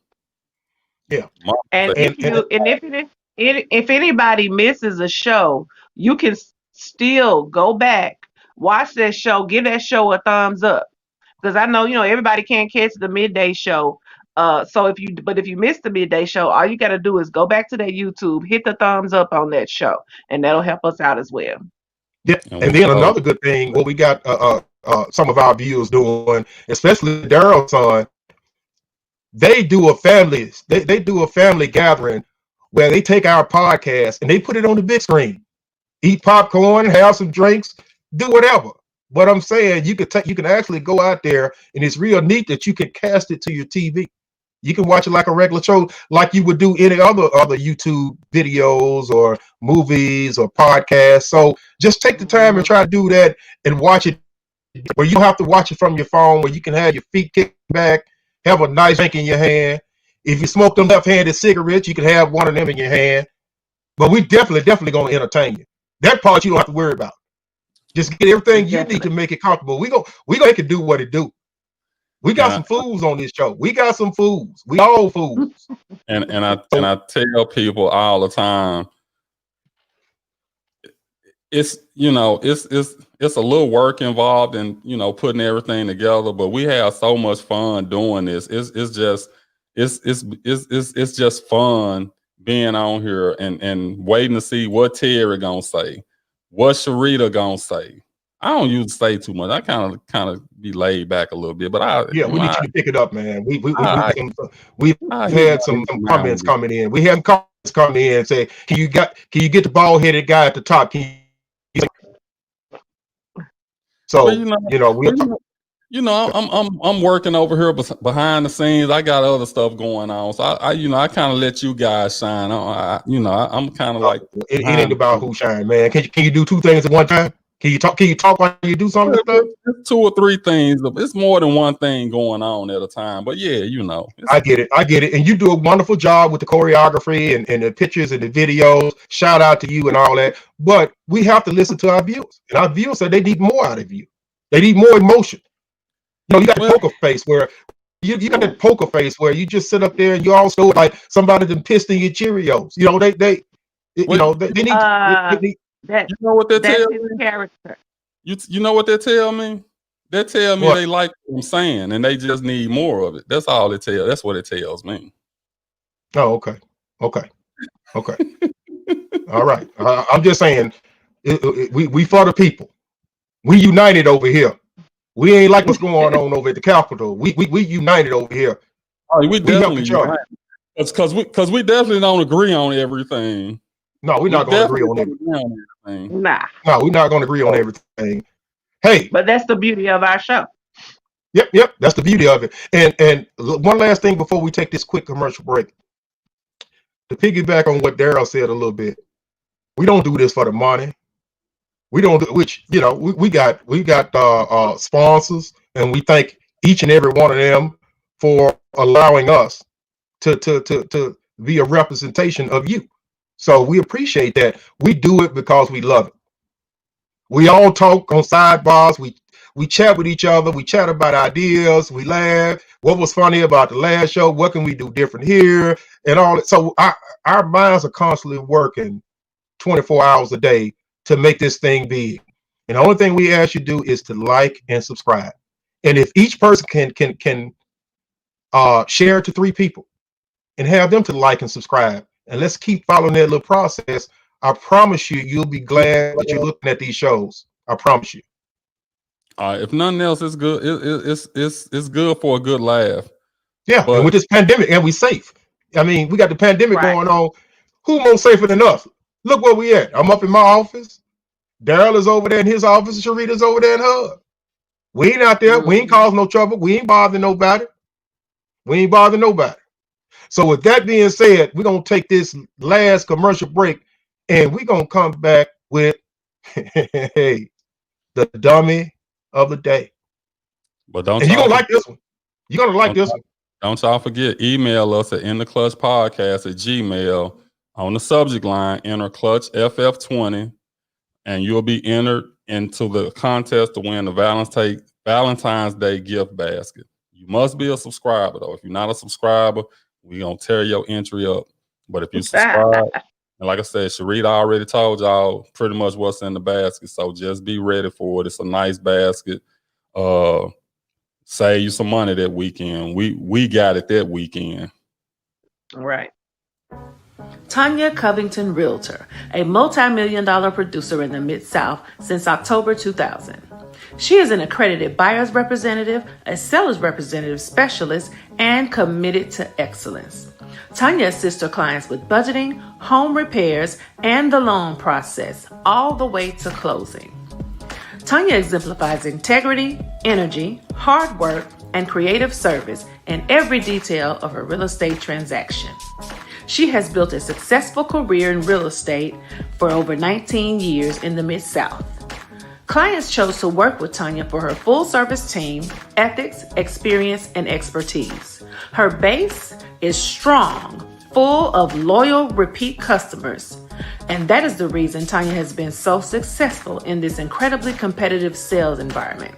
Yeah. And if anybody misses a show, you can still go back, watch that show, give that show a thumbs up. Because I know, everybody can't catch the midday show. So if you miss the midday show, all you got to do is go back to that YouTube, hit the thumbs up on that show, and that'll help us out as well. Yeah. And then another good thing, what we got some of our viewers doing, especially Daryl's son, they do a family gathering where they take our podcast and they put it on the big screen. Eat popcorn, have some drinks, do whatever. But I'm saying you can actually go out there, and it's real neat that you can cast it to your TV. You can watch it like a regular show, like you would do any other YouTube videos or movies or podcasts. So just take the time and try to do that and watch it where you don't have to watch it from your phone, where you can have your feet kicked back, have a nice drink in your hand. If you smoke them left-handed cigarettes, you can have one of them in your hand. But we definitely going to entertain you. That part you don't have to worry about. Just get everything you need to make it comfortable. We gonna make it do what it do. We got some fools on this show. We got some fools. We all fools. And I tell people all the time, it's it's a little work involved in putting everything together, but we have so much fun doing this. It's just fun being on here and waiting to see what Terry gonna say, what Sharita gonna say. I don't usually say too much. I kind of be laid back a little bit, but we need you to pick it up, man. We've had some comments coming in. We had comments coming in and say, can you get the bald headed guy at the top? I'm working over here behind the scenes. I got other stuff going on, so I kind of let you guys shine. I'm kind of like it ain't about who shine, man. Can you do two things at one time? Can you talk while you do something? It's 2 or 3 things. It's more than one thing going on at a time. But yeah, I get it. And you do a wonderful job with the choreography and the pictures and the videos. Shout out to you and all that. But we have to listen to our viewers. And our viewers said they need more out of you. They need more emotion. You got the poker face where you got that poker face where you just sit up there and you all still like somebody that pissed in your Cheerios. They need. You know what they tell me? Character. You know what they tell me? They tell me they like what I'm saying and they just need more of it. That's all it tells. That's what it tells me. Oh, okay. All right. I'm just saying, we for the people. We united over here. We ain't like what's going on over at the Capitol. We united over here. Oh, we definitely united. Because we definitely don't agree on everything. No, we're not going to agree on everything. Nah. No, we're not going to agree on everything. Hey. But that's the beauty of our show. Yep. That's the beauty of it. And one last thing before we take this quick commercial break, to piggyback on what Daryl said a little bit, we don't do this for the money. We don't do, which we got sponsors, and we thank each and every one of them for allowing us to be a representation of you. So we appreciate that. We do it because we love it. We all talk on sidebars. We chat with each other. We chat about ideas. We laugh. What was funny about the last show? What can we do different here? And all that. So our minds are constantly working 24 hours a day to make this thing big. And the only thing we ask you to do is to like and subscribe. And if each person can share it to 3 people and have them to like and subscribe, and let's keep following that little process, I promise you, you'll be glad that you're looking at these shows. I promise you. If nothing else, it's good. It's good for a good laugh. Yeah, and with this pandemic, and we safe. I mean, we got the pandemic going on. Who more safer than us? Look where we at. I'm up in my office. Daryl is over there in his office. Sharita's over there in her. We ain't out there. We ain't causing no trouble. We ain't bothering nobody. So with that being said, we're going to take this last commercial break, and we're going to come back with the dummy of the day. But don't and you're going to like this one. You're going to like this one. Don't y'all forget, email us at intheclutchpodcast@gmail. On the subject line, enter Clutch FF20, and you'll be entered into the contest to win the Valentine's Day gift basket. You must be a subscriber, though. If you're not a subscriber, we're going to tear your entry up. But if you subscribe, and like I said, Sharita already told y'all pretty much what's in the basket, so just be ready for it. It's a nice basket. Save you some money that weekend. We got it that weekend. Right. Tanya Covington Realtor, a multi-million-dollar producer in the Mid-South since October 2000. She is an accredited buyer's representative, a seller's representative specialist, and committed to excellence. Tanya assists her clients with budgeting, home repairs, and the loan process, all the way to closing. Tanya exemplifies integrity, energy, hard work, and creative service in every detail of her real estate transaction. She has built a successful career in real estate for over 19 years in the Mid-South. Clients chose to work with Tanya for her full-service team, ethics, experience, and expertise. Her base is strong, full of loyal, repeat customers. And that is the reason Tanya has been so successful in this incredibly competitive sales environment.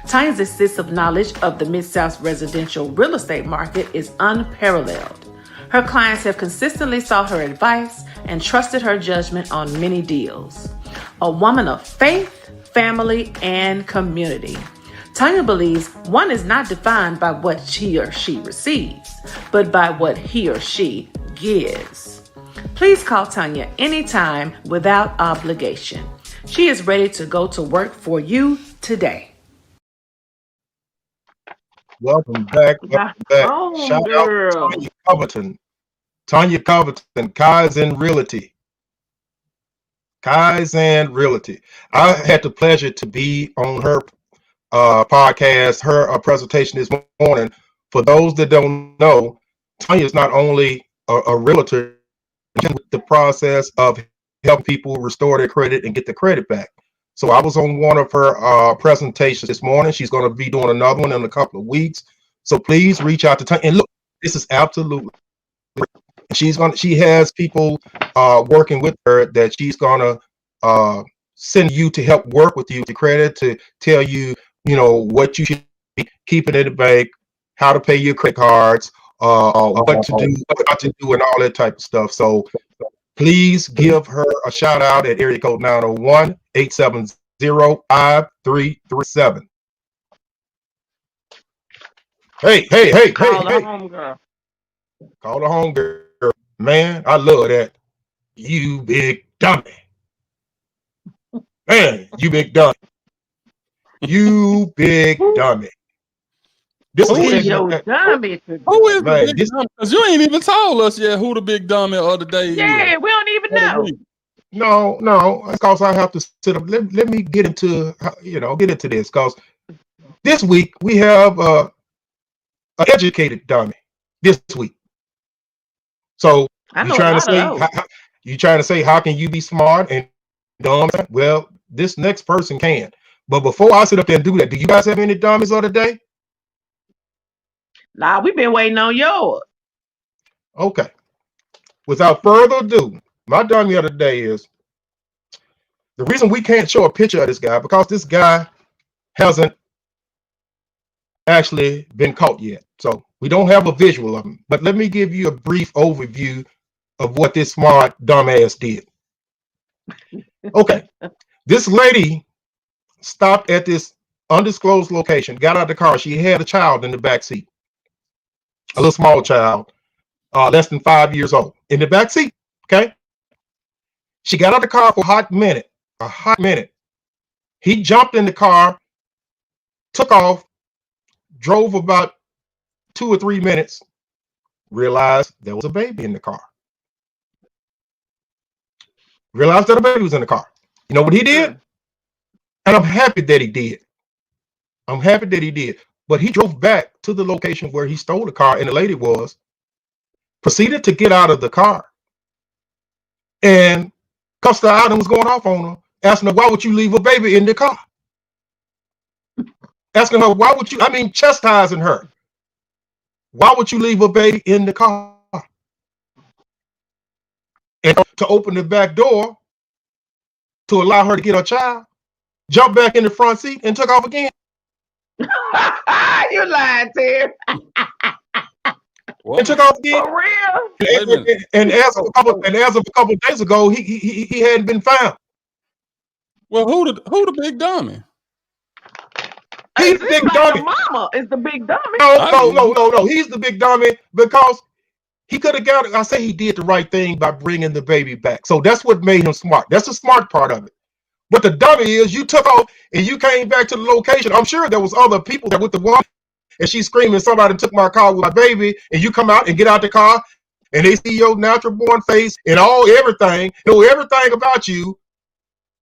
Tanya's extensive knowledge of the Mid-South residential real estate market is unparalleled. Her clients have consistently sought her advice and trusted her judgment on many deals. A woman of faith, family, and community. Tanya believes one is not defined by what he or she receives, but by what he or she gives. Please call Tanya anytime without obligation. She is ready to go to work for you today. Welcome back. Shout out to Tanya Covington. Tanya Covington, Kaizen Realty. I had the pleasure to be on her podcast, her presentation this morning. For those that don't know, Tanya is not only a realtor with the process of helping people restore their credit and get the credit back. So I was on one of her presentations this morning. She's going to be doing another one in a couple of weeks. So please reach out to Tanya. And look, this is absolutely free. She has people working with her that she's gonna send you to help work with you to credit, to tell you, what you should be keeping in the bank, how to pay your credit cards, what to do, what to do, and all that type of stuff. So please give her a shout out at area code 901-870-5337. Hey. Call the home girl. Call the home girl. Man, I love that. You big dummy. Man, you big dummy. You big dummy. Who is the big dummy? Because you ain't even told us yet who the big dummy of the day is. Yeah, we don't even know. No, because I have to sit up. Let me get into this, because This week we have an educated dummy. This week, so I you know a trying to lot of say those. you trying to say how can you be smart and dumb? Well, this next person can. But before I sit up there and do that, do you guys have any dummies of the day? Nah, we've been waiting on yours. Okay. Without further ado, my dummy of the day is the reason we can't show a picture of this guy because this guy hasn't actually been caught yet. So we don't have a visual of him. But let me give you a brief overview of what this smart dumbass did. Okay. This lady stopped at this undisclosed location, got out of the car. She had a child in the back seat, a little small child, less than 5 years old, in the back seat. Okay. She got out of the car for a hot minute. A hot minute. He jumped in the car, took off, drove about 2 or 3 minutes, realized there was a baby in the car. Realized that a baby was in the car. You know what he did? And I'm happy that he did. I'm happy that he did. But he drove back to the location where he stole the car and the lady was, proceeded to get out of the car and cussed her out and was going off on her, asking her, why would you leave a baby in the car? Asking her, why would you, chastising her. Why would you leave a baby in the car? And to open the back door to allow her to get her child, jumped back in the front seat and took off again. You lied, Terry. And took off again. For real? And as of a couple of days ago, he hadn't been found. Well, who the big dummy? He's the big like dummy. The mama is the big dummy. No. He's the big dummy because he could have got it. I say he did the right thing by bringing the baby back. So that's what made him smart. That's the smart part of it. But the dummy is you took off and you came back to the location. I'm sure there was other people there with the woman, and she's screaming, somebody took my car with my baby, and you come out and get out the car, and they see your natural born face and everything, know everything about you,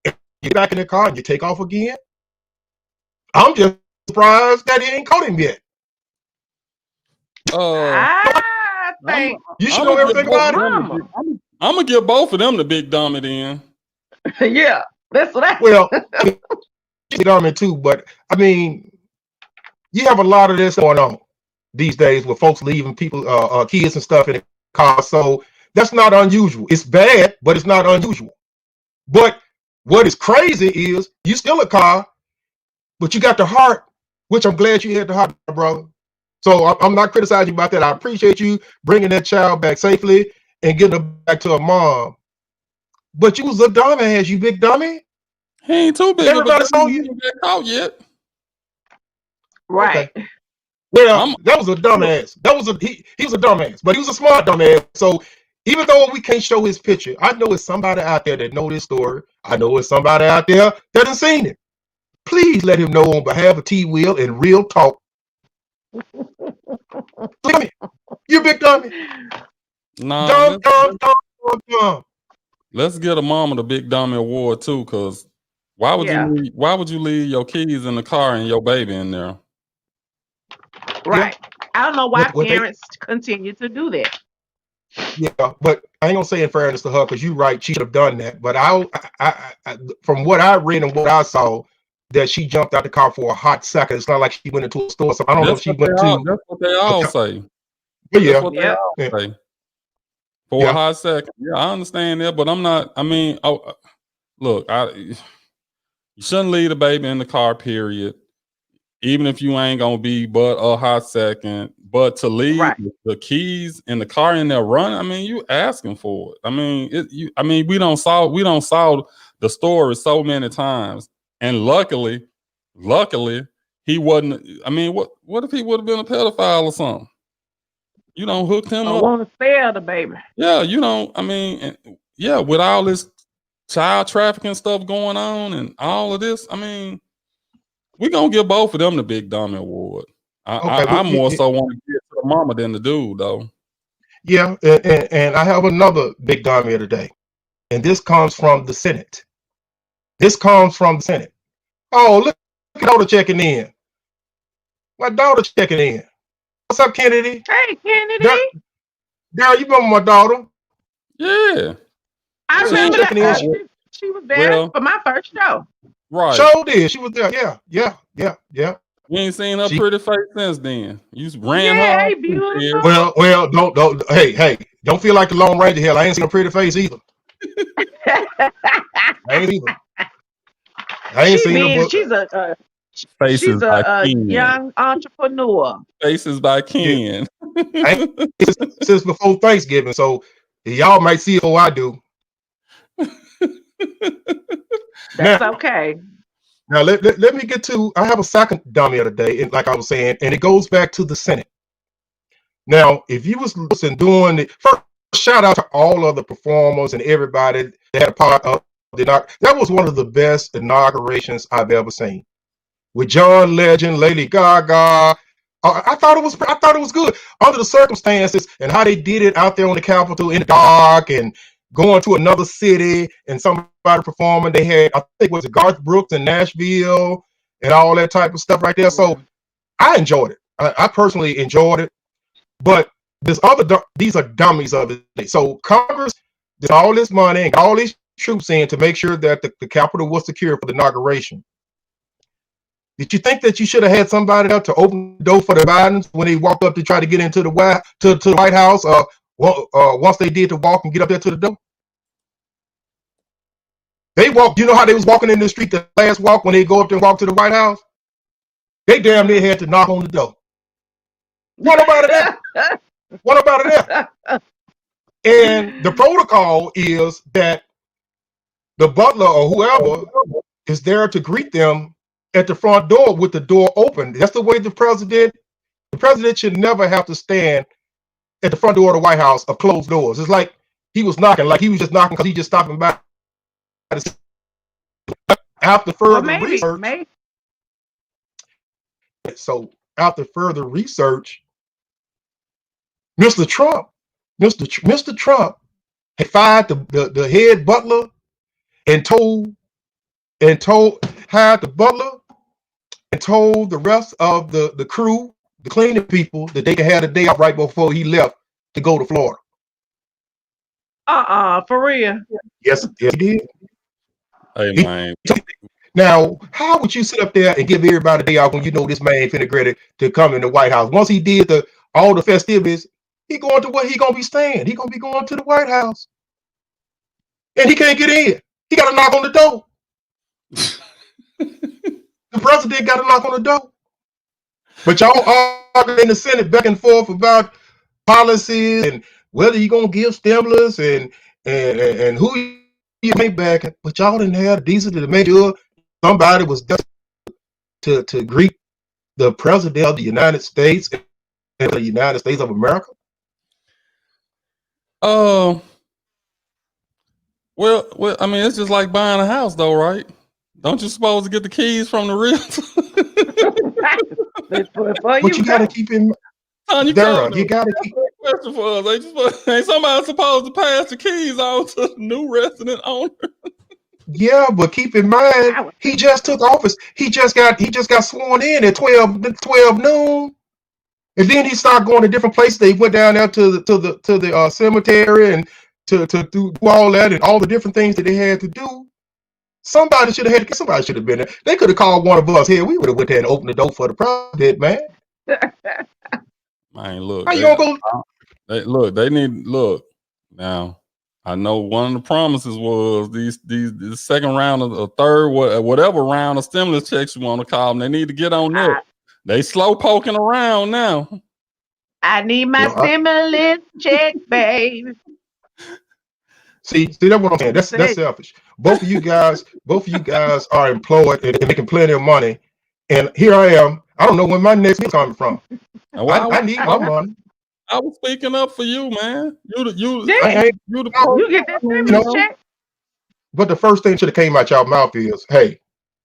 and you get back in the car and you take off again. I'm just surprised that he ain't caught him yet. I think you should know everything about it. I'm gonna give both of them the big dummy then. Yeah, that's what I. Well, dummy too, but I mean, you have a lot of this going on these days with folks leaving people, kids and stuff in the car. So that's not unusual. It's bad, but it's not unusual. But what is crazy is you steal a car, but you got the heart, which I'm glad you had the heart, brother. So I'm not criticizing you about that. I appreciate you bringing that child back safely and getting her back to her mom. But you was a dumbass, you big dummy. He ain't too big. Everybody saw you. He ain't get caught yet. Right. Okay. Well, that was a dumbass. He was a dumbass, but he was a smart dumbass. So even though we can't show his picture, I know it's somebody out there that know this story. I know it's somebody out there that hasn't seen it. Please let him know on behalf of T Will and Real Talk. You big dummy. Nah, dumb. Let's get a mama the big dummy award too, because why would you leave your keys in the car and your baby in there? Right. Yeah. I don't know why parents continue to do that. Yeah, but I ain't gonna say in fairness to her because you're right, she should have done that. But I from what I read and what I saw, that she jumped out the car for a hot second. It's not like she went into a store. So I don't know if she went to. That's what they all say. Yeah. That's what they all say. For a hot second. Yeah, I understand that, but I'm not. I mean, look, you shouldn't leave the baby in the car. Period. Even if you ain't gonna be but a hot second, but to leave the keys in the car in there running, I mean, you asking for it. I mean, we don't saw the story so many times, and luckily, he wasn't. I mean, what if he would have been a pedophile or something? You don't hooked him up. Want to sell the baby? Yeah, you know. I mean, with all this child trafficking stuff going on and all of this, I mean. We're going to give both of them the big dummy award. I more so want to give to the mama than the dude, though. Yeah, and I have another big dummy of the day. And this comes from the Senate. Oh, look at all the checking in. My daughter checking in. What's up, Kennedy? Hey, Kennedy. Daryl, you remember my daughter? Yeah. I She remember ain't, checking that. in. She was there well, for my first show. right. Show did. She was there. Yeah. You ain't seen her She pretty face since then. You ran her Yeah, off hey, too, Sierra. beautiful. well, don't. Hey, don't feel like the Lone Ranger here. I ain't seen a pretty face either. I ain't either. I ain't seen her, but She's Faces she's by a Ken. young entrepreneur. Faces by yeah, Ken. I ain't since before Thanksgiving. So y'all might see it before I do. That's Now, okay. let me get to. I have a second dummy of the day, and like I was saying, and it goes back to the Senate. Now, if you was listening doing the first, shout out to all of the performers and everybody that had a part of the that was one of the best inaugurations I've ever seen. With John Legend, Lady Gaga. I thought it was good under the circumstances and how they did it out there on the Capitol in the dark and going to another city and somebody performing. They had, I think, was it Garth Brooks in Nashville and all that type of stuff right there. So I enjoyed it. I personally enjoyed it. But these are dummies of it. So Congress did all this money and all these troops in to make sure that the Capitol was secure for the inauguration. Did you think that you should have had somebody there to open the door for the Bidens when they walked up to try to get into the White House? Once they did to walk and get up there to the door, they walked. You know how they was walking in the street the last walk when they go up there and walk to the White House? They damn near had to knock on the door. What about that? What about that? And the protocol is that the butler or whoever is there to greet them at the front door with the door open. That's the way the president should never have to stand at the front door of the White House of closed doors. It's like he was knocking, like he was just knocking because he just stopping by. After Well, further research, maybe. so after further research, Mr. Trump, Mr. Trump had fired the head butler and hired the butler and told the rest of the crew, the cleaning people, that they could have a day off right before he left to go to Florida. For real. Yes, he did. Hey, He, man. now, how would you sit up there and give everybody a day off when you know this man finna ready to come in the White House? Once he did all the festivities, he going to where he gonna be staying. He gonna be going to the White House, and he can't get in. He got to knock on the door. The president got to knock on the door. But y'all arguing in the Senate back and forth about policies and whether he gonna give stimulus and who you make back. But y'all didn't have the decency to make sure somebody was there to greet the president of the United States and the United States of America. Well, I mean, it's just like buying a house, though, right? Don't you supposed to get the keys from the realtor? But you got to keep in mind, Darryl, you got to keep. Question for us. Ain't somebody supposed to pass the keys on to the new resident owner? Yeah, but keep in mind, he just took office. He just got sworn in at 12 noon. And then he started going to different places. They went down there to the cemetery and to do all that and all the different things that they had to do. Somebody should have been there. They could have called one of us here. We would have went there and opened the door for the president, man. Man, look. How you gonna go? They need look. Now, I know one of the promises was the second round or third, whatever round of stimulus checks you want to call them. They need to get on that. They slow poking around now. I need my stimulus check, baby. See, that's what I'm saying. That's selfish. Both of you guys are employed and making plenty of money. And here I am. I don't know when my next meal coming from. I need my money. I was speaking up for you, man. You get that stimulus check. But the first thing should have came out your mouth is, hey,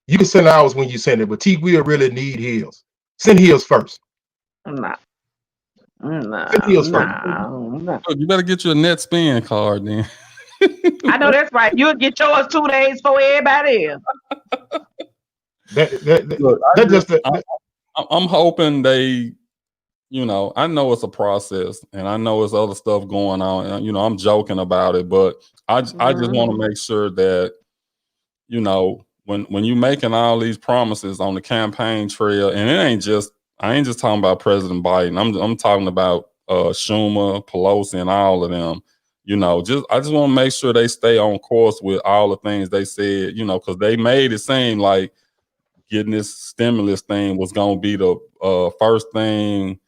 you can send ours when you send it, but T will really need his. Send his first. No. Send his first. You better get you a net spin card then. I know that's right. You'll get yours 2 days for everybody else. I'm hoping they, I know it's a process, and I know it's other stuff going on. And, I'm joking about it, but I just want to Hmm. make sure that when you making all these promises on the campaign trail, and I ain't just talking about President Biden. I'm talking about Schumer, Pelosi, and all of them. I just want to make sure they stay on course with all the things they said. Because they made it seem like getting this stimulus thing was going to be the first thing.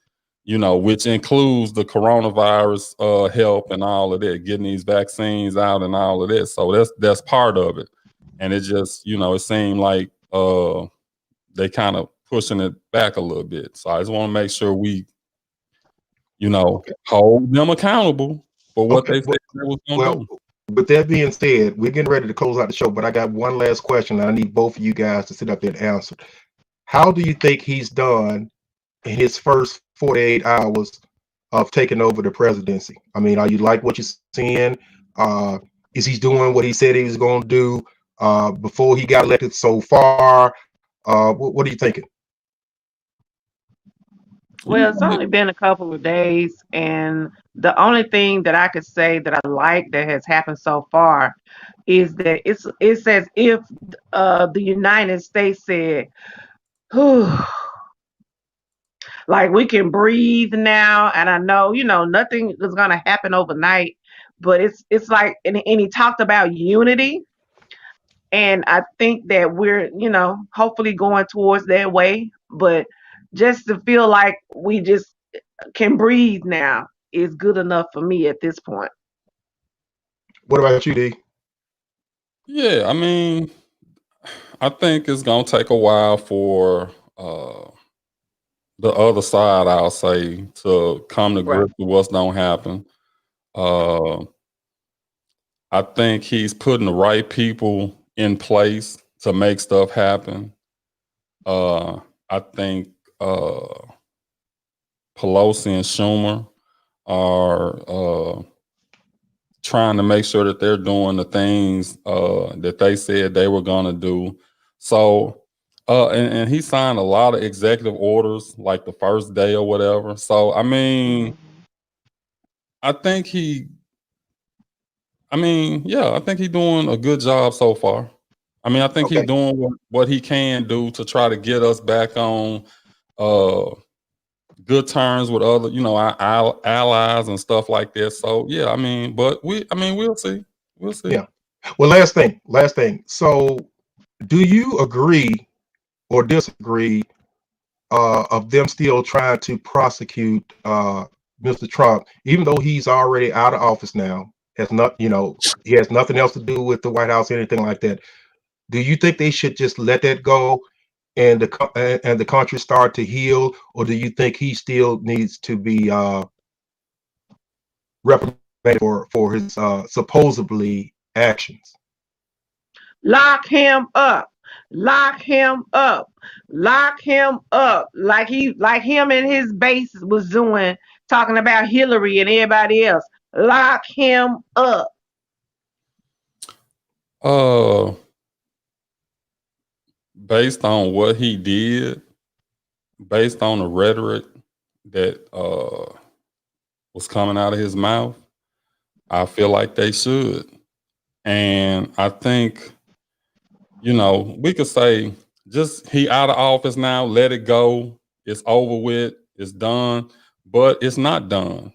Which includes the coronavirus help and all of that, getting these vaccines out and all of that. So that's part of it. And it just, it seemed like they kind of pushing it back a little bit. So I just want to make sure we, Okay. hold them accountable for what Okay. they said they was going to Well, do. with that being said, we're getting ready to close out the show, but I got one last question. I need both of you guys to sit up there and answer. How do you think he's done in his first 48 hours of taking over the presidency? I mean, are you like what you're seeing? Uh, is he doing what he said he was going to do before he got elected so far? What are you thinking? You Well, it's go ahead. only been a couple of days, and the only thing that I could say that I like that has happened so far is that it's as if the United States said, "Whew, like we can breathe now." And I know, nothing is gonna happen overnight, but it's like, and he talked about unity, and I think that we're, hopefully going towards that way. But just to feel like we just can breathe now is good enough for me at this point. What about you, D? Yeah, I mean, I think it's going to take a while for the other side, I'll say, to come to Right. grips with what's going to happen. Uh, I think he's putting the right people in place to make stuff happen. Uh, I think Pelosi and Schumer are trying to make sure that they're doing the things that they said they were going to do. So, and he signed a lot of executive orders like the first day or whatever. So, I mean, Mhm. I think he yeah, I think he's doing a good job so far. I think he's Okay. doing what he can do to try to get us back on uh, good terms with other, our allies and stuff like that. So yeah, but we'll see, we'll see. Yeah. Well, last thing. So, do you agree or disagree of them still trying to prosecute Mr. Trump, even though he's already out of office now? Has not, he has nothing else to do with the White House, anything like that. Do you think they should just let that go and the country start to heal, or do you think he still needs to be reprimanded for his supposedly actions? Lock him up. Lock him up. Lock him up. Like him and his base was doing, talking about Hillary and everybody else. Lock him up. Uh, Based on what he did, based on the rhetoric that was coming out of his mouth, I feel like they should. And I think, we could say just he out of office now, let it go. It's over with, it's done. But it's not done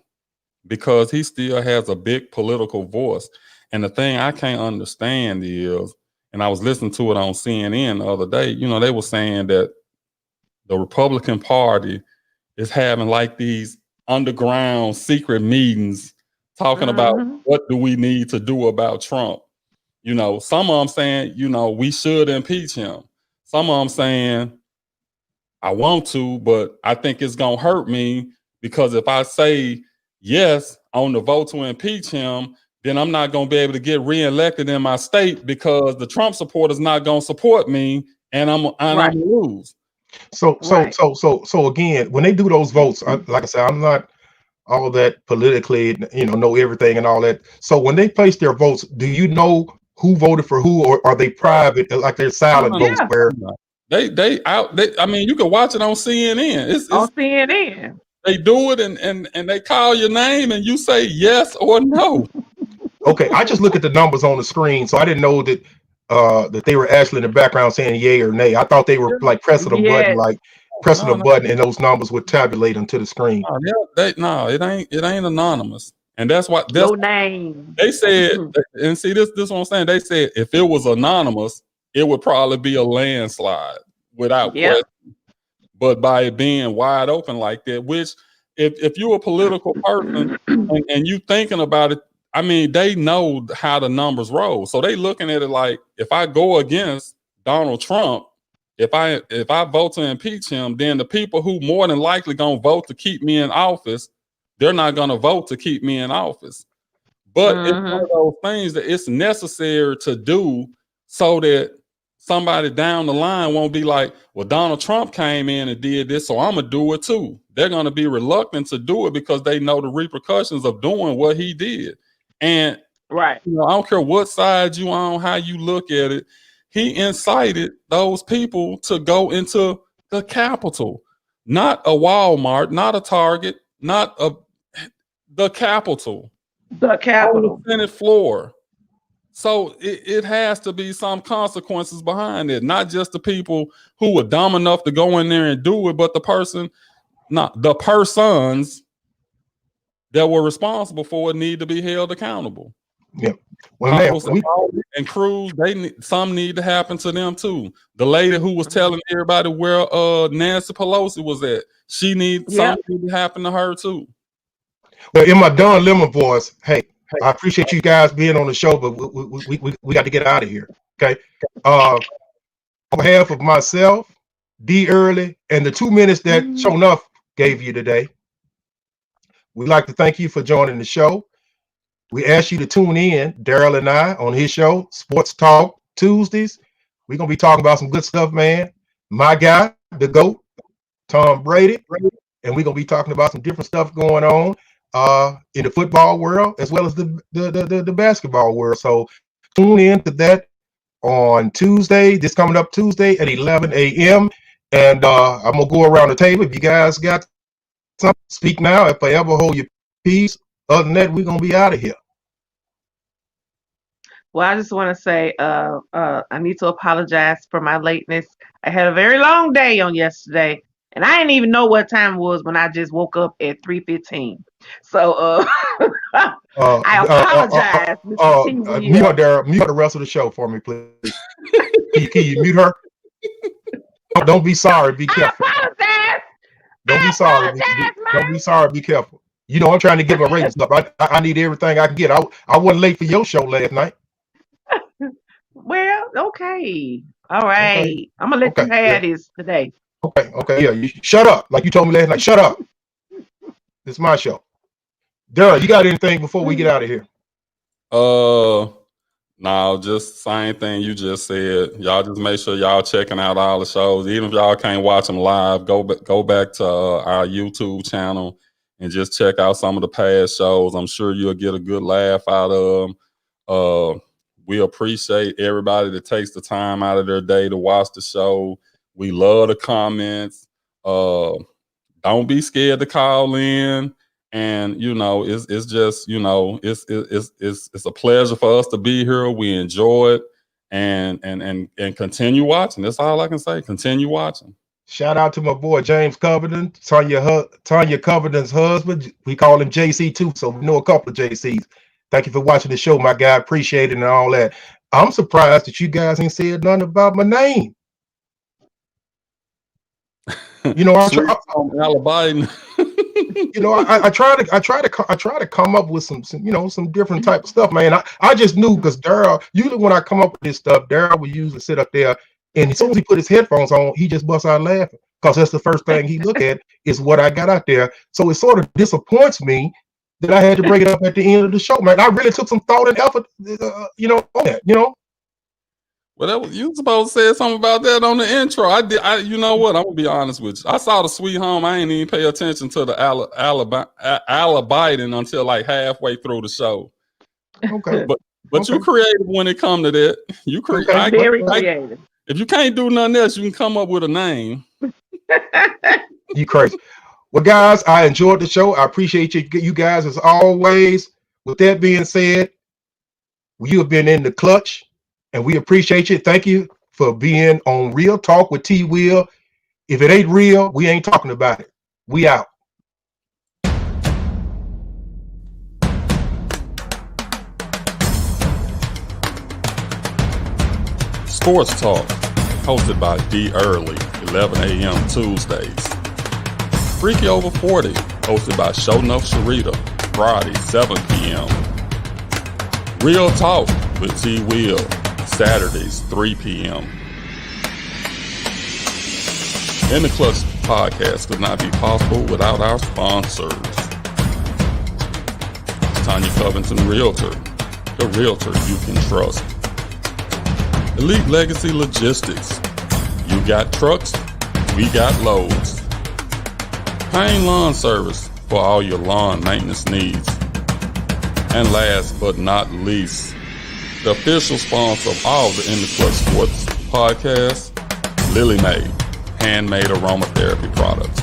because he still has a big political voice. And the thing I can't understand is, and I was listening to it on CNN the other day, they were saying that the Republican Party is having like these underground secret meetings talking about Hmm. what do we need to do about Trump. Some of them saying, we should impeach him. Some of them saying, I want to, but I think it's going to hurt me because if I say yes on the vote to impeach him, then I'm not going to be able to get reelected in my state because the Trump supporters not going to support me, and I'm Right. gonna lose. Right. So again, when they do those votes, like I said, I'm not all that politically, know everything and all that. So when they place their votes, do you know who voted for who, or are they private, like they're silent No, votes Yeah. where? no. I mean, you can watch it on CNN. On It's CNN. they do it and they call your name and you say yes or no. Okay, I just look at the numbers on the screen, so I didn't know that that they were actually in the background saying yay or nay. I thought they were like Yes. pressing a No, no, button, and those numbers would tabulate onto the screen. no, no, it ain't anonymous. And that's Your name. they said, and see this what I'm saying. They said if it was anonymous, it would probably be a landslide without Yep. question. But by it being wide open like that, which if you're a political person and you thinking about it, I mean, they know how the numbers roll. So they looking at it like if I go against Donald Trump, if I vote to impeach him, then the people who more than likely gonna vote to keep me in office, they're not gonna vote to keep me in office. But it's one of those things that it's necessary to do so that somebody down the line won't be like, well, Donald Trump came in and did this, so I'm gonna do it too. They're gonna be reluctant to do it because they know the repercussions of doing what he did. And Right. I don't care what side you on, how you look at it. He incited those people to go into the Capitol, not a Walmart, not a Target, not the Capitol. The Capitol. On the Senate floor. So it has to be some consequences behind it, not just the people who were dumb enough to go in there and do it, but the persons that were responsible for it need to be held accountable. Yeah. Well, and Cruz, some need to happen to them too. The lady who was telling everybody where Nancy Pelosi was at, some need to happen to her too. Well, in my Don Lemon voice, hey, I appreciate you guys being on the show, but we got to get out of here. Okay. On behalf of myself, D Early, and the 2 minutes that Show Enough gave you today, we'd like to thank you for joining the show. We ask you to tune in, Daryl and I, on his show, Sports Talk Tuesdays. We're going to be talking about some good stuff, man. My guy, the GOAT, Tom Brady, and we're going to be talking about some different stuff going on in the football world as well as the basketball world. So tune in to that on Tuesday, this coming up Tuesday at 11 a.m. And I'm going to go around the table. If you guys got something, speak now. If I ever hold your peace, other than that, we're going to be out of here. Well, I just want to say I need to apologize for my lateness. I had a very long day on yesterday, and I didn't even know what time it was when I just woke up at 3:15. So I apologize, Mr. T. Will. Mute the rest of the show for me, please. Can you mute her? Don't be sorry. Be careful. I apologize. Don't be sorry. Don't be sorry. Be careful. You know I'm trying to get my ratings up. I need everything I can get. I wasn't late for your show last night. Well, okay. All right. Okay. I'm going to let you have this today. Okay. Yeah. You shut up. Like you told me last night. Shut up. It's my show. Daryl, you got anything before we get out of here? No, just same thing you just said. Y'all just make sure y'all checking out all the shows. Even if y'all can't watch them live, go back to our YouTube channel and just check out some of the past shows. I'm sure you'll get a good laugh out of them. We appreciate everybody that takes the time out of their day to watch the show. We love the comments. Don't be scared to call in. And it's just it's a pleasure for us to be here. We enjoy it and continue watching. That's all I can say. Continue watching. Shout out to my boy James Covington, Tanya Covington's husband. We call him JC too, so we know a couple of JCs. Thank you for watching the show, my guy. Appreciate it and all that. I'm surprised that you guys ain't said nothing about my name. You know, I try to come up with some different type of stuff, man. I just knew because Daryl, usually when I come up with this stuff, Daryl would usually sit up there and as soon as he put his headphones on, he just busts out laughing because that's the first thing he look at is what I got out there. So it sort of disappoints me that I had to break it up at the end of the show, man. I really took some thought and effort, on that, Well, you supposed to say something about that on the intro. I did. You know what? I'm gonna be honest with you. I saw the Sweet Home. I ain't even pay attention to the Alabiden until like halfway through the show. Okay, but you creative when it come to that. You very creative. If you can't do nothing else, you can come up with a name. You crazy. Well, guys, I enjoyed the show. I appreciate you guys as always. With that being said, you have been in the clutch, and we appreciate you. Thank you for being on Real Talk with T Will. If it ain't real, we ain't talking about it. We out. Sports Talk, hosted by D. Early, 11 a.m. Tuesdays. Freaky Over 40, hosted by Show Enough Sharita, Friday, 7 p.m. Real Talk with T. Will, Saturdays, 3 p.m. In the Clutch podcast could not be possible without our sponsors. Tanya Covington Realtor, the realtor you can trust. Elite Legacy Logistics, you got trucks, we got loads. Payne Lawn Service for all your lawn maintenance needs. And last but not least, the official sponsor of all the In the Clutch Sports podcasts, Lily Mae, handmade aromatherapy products.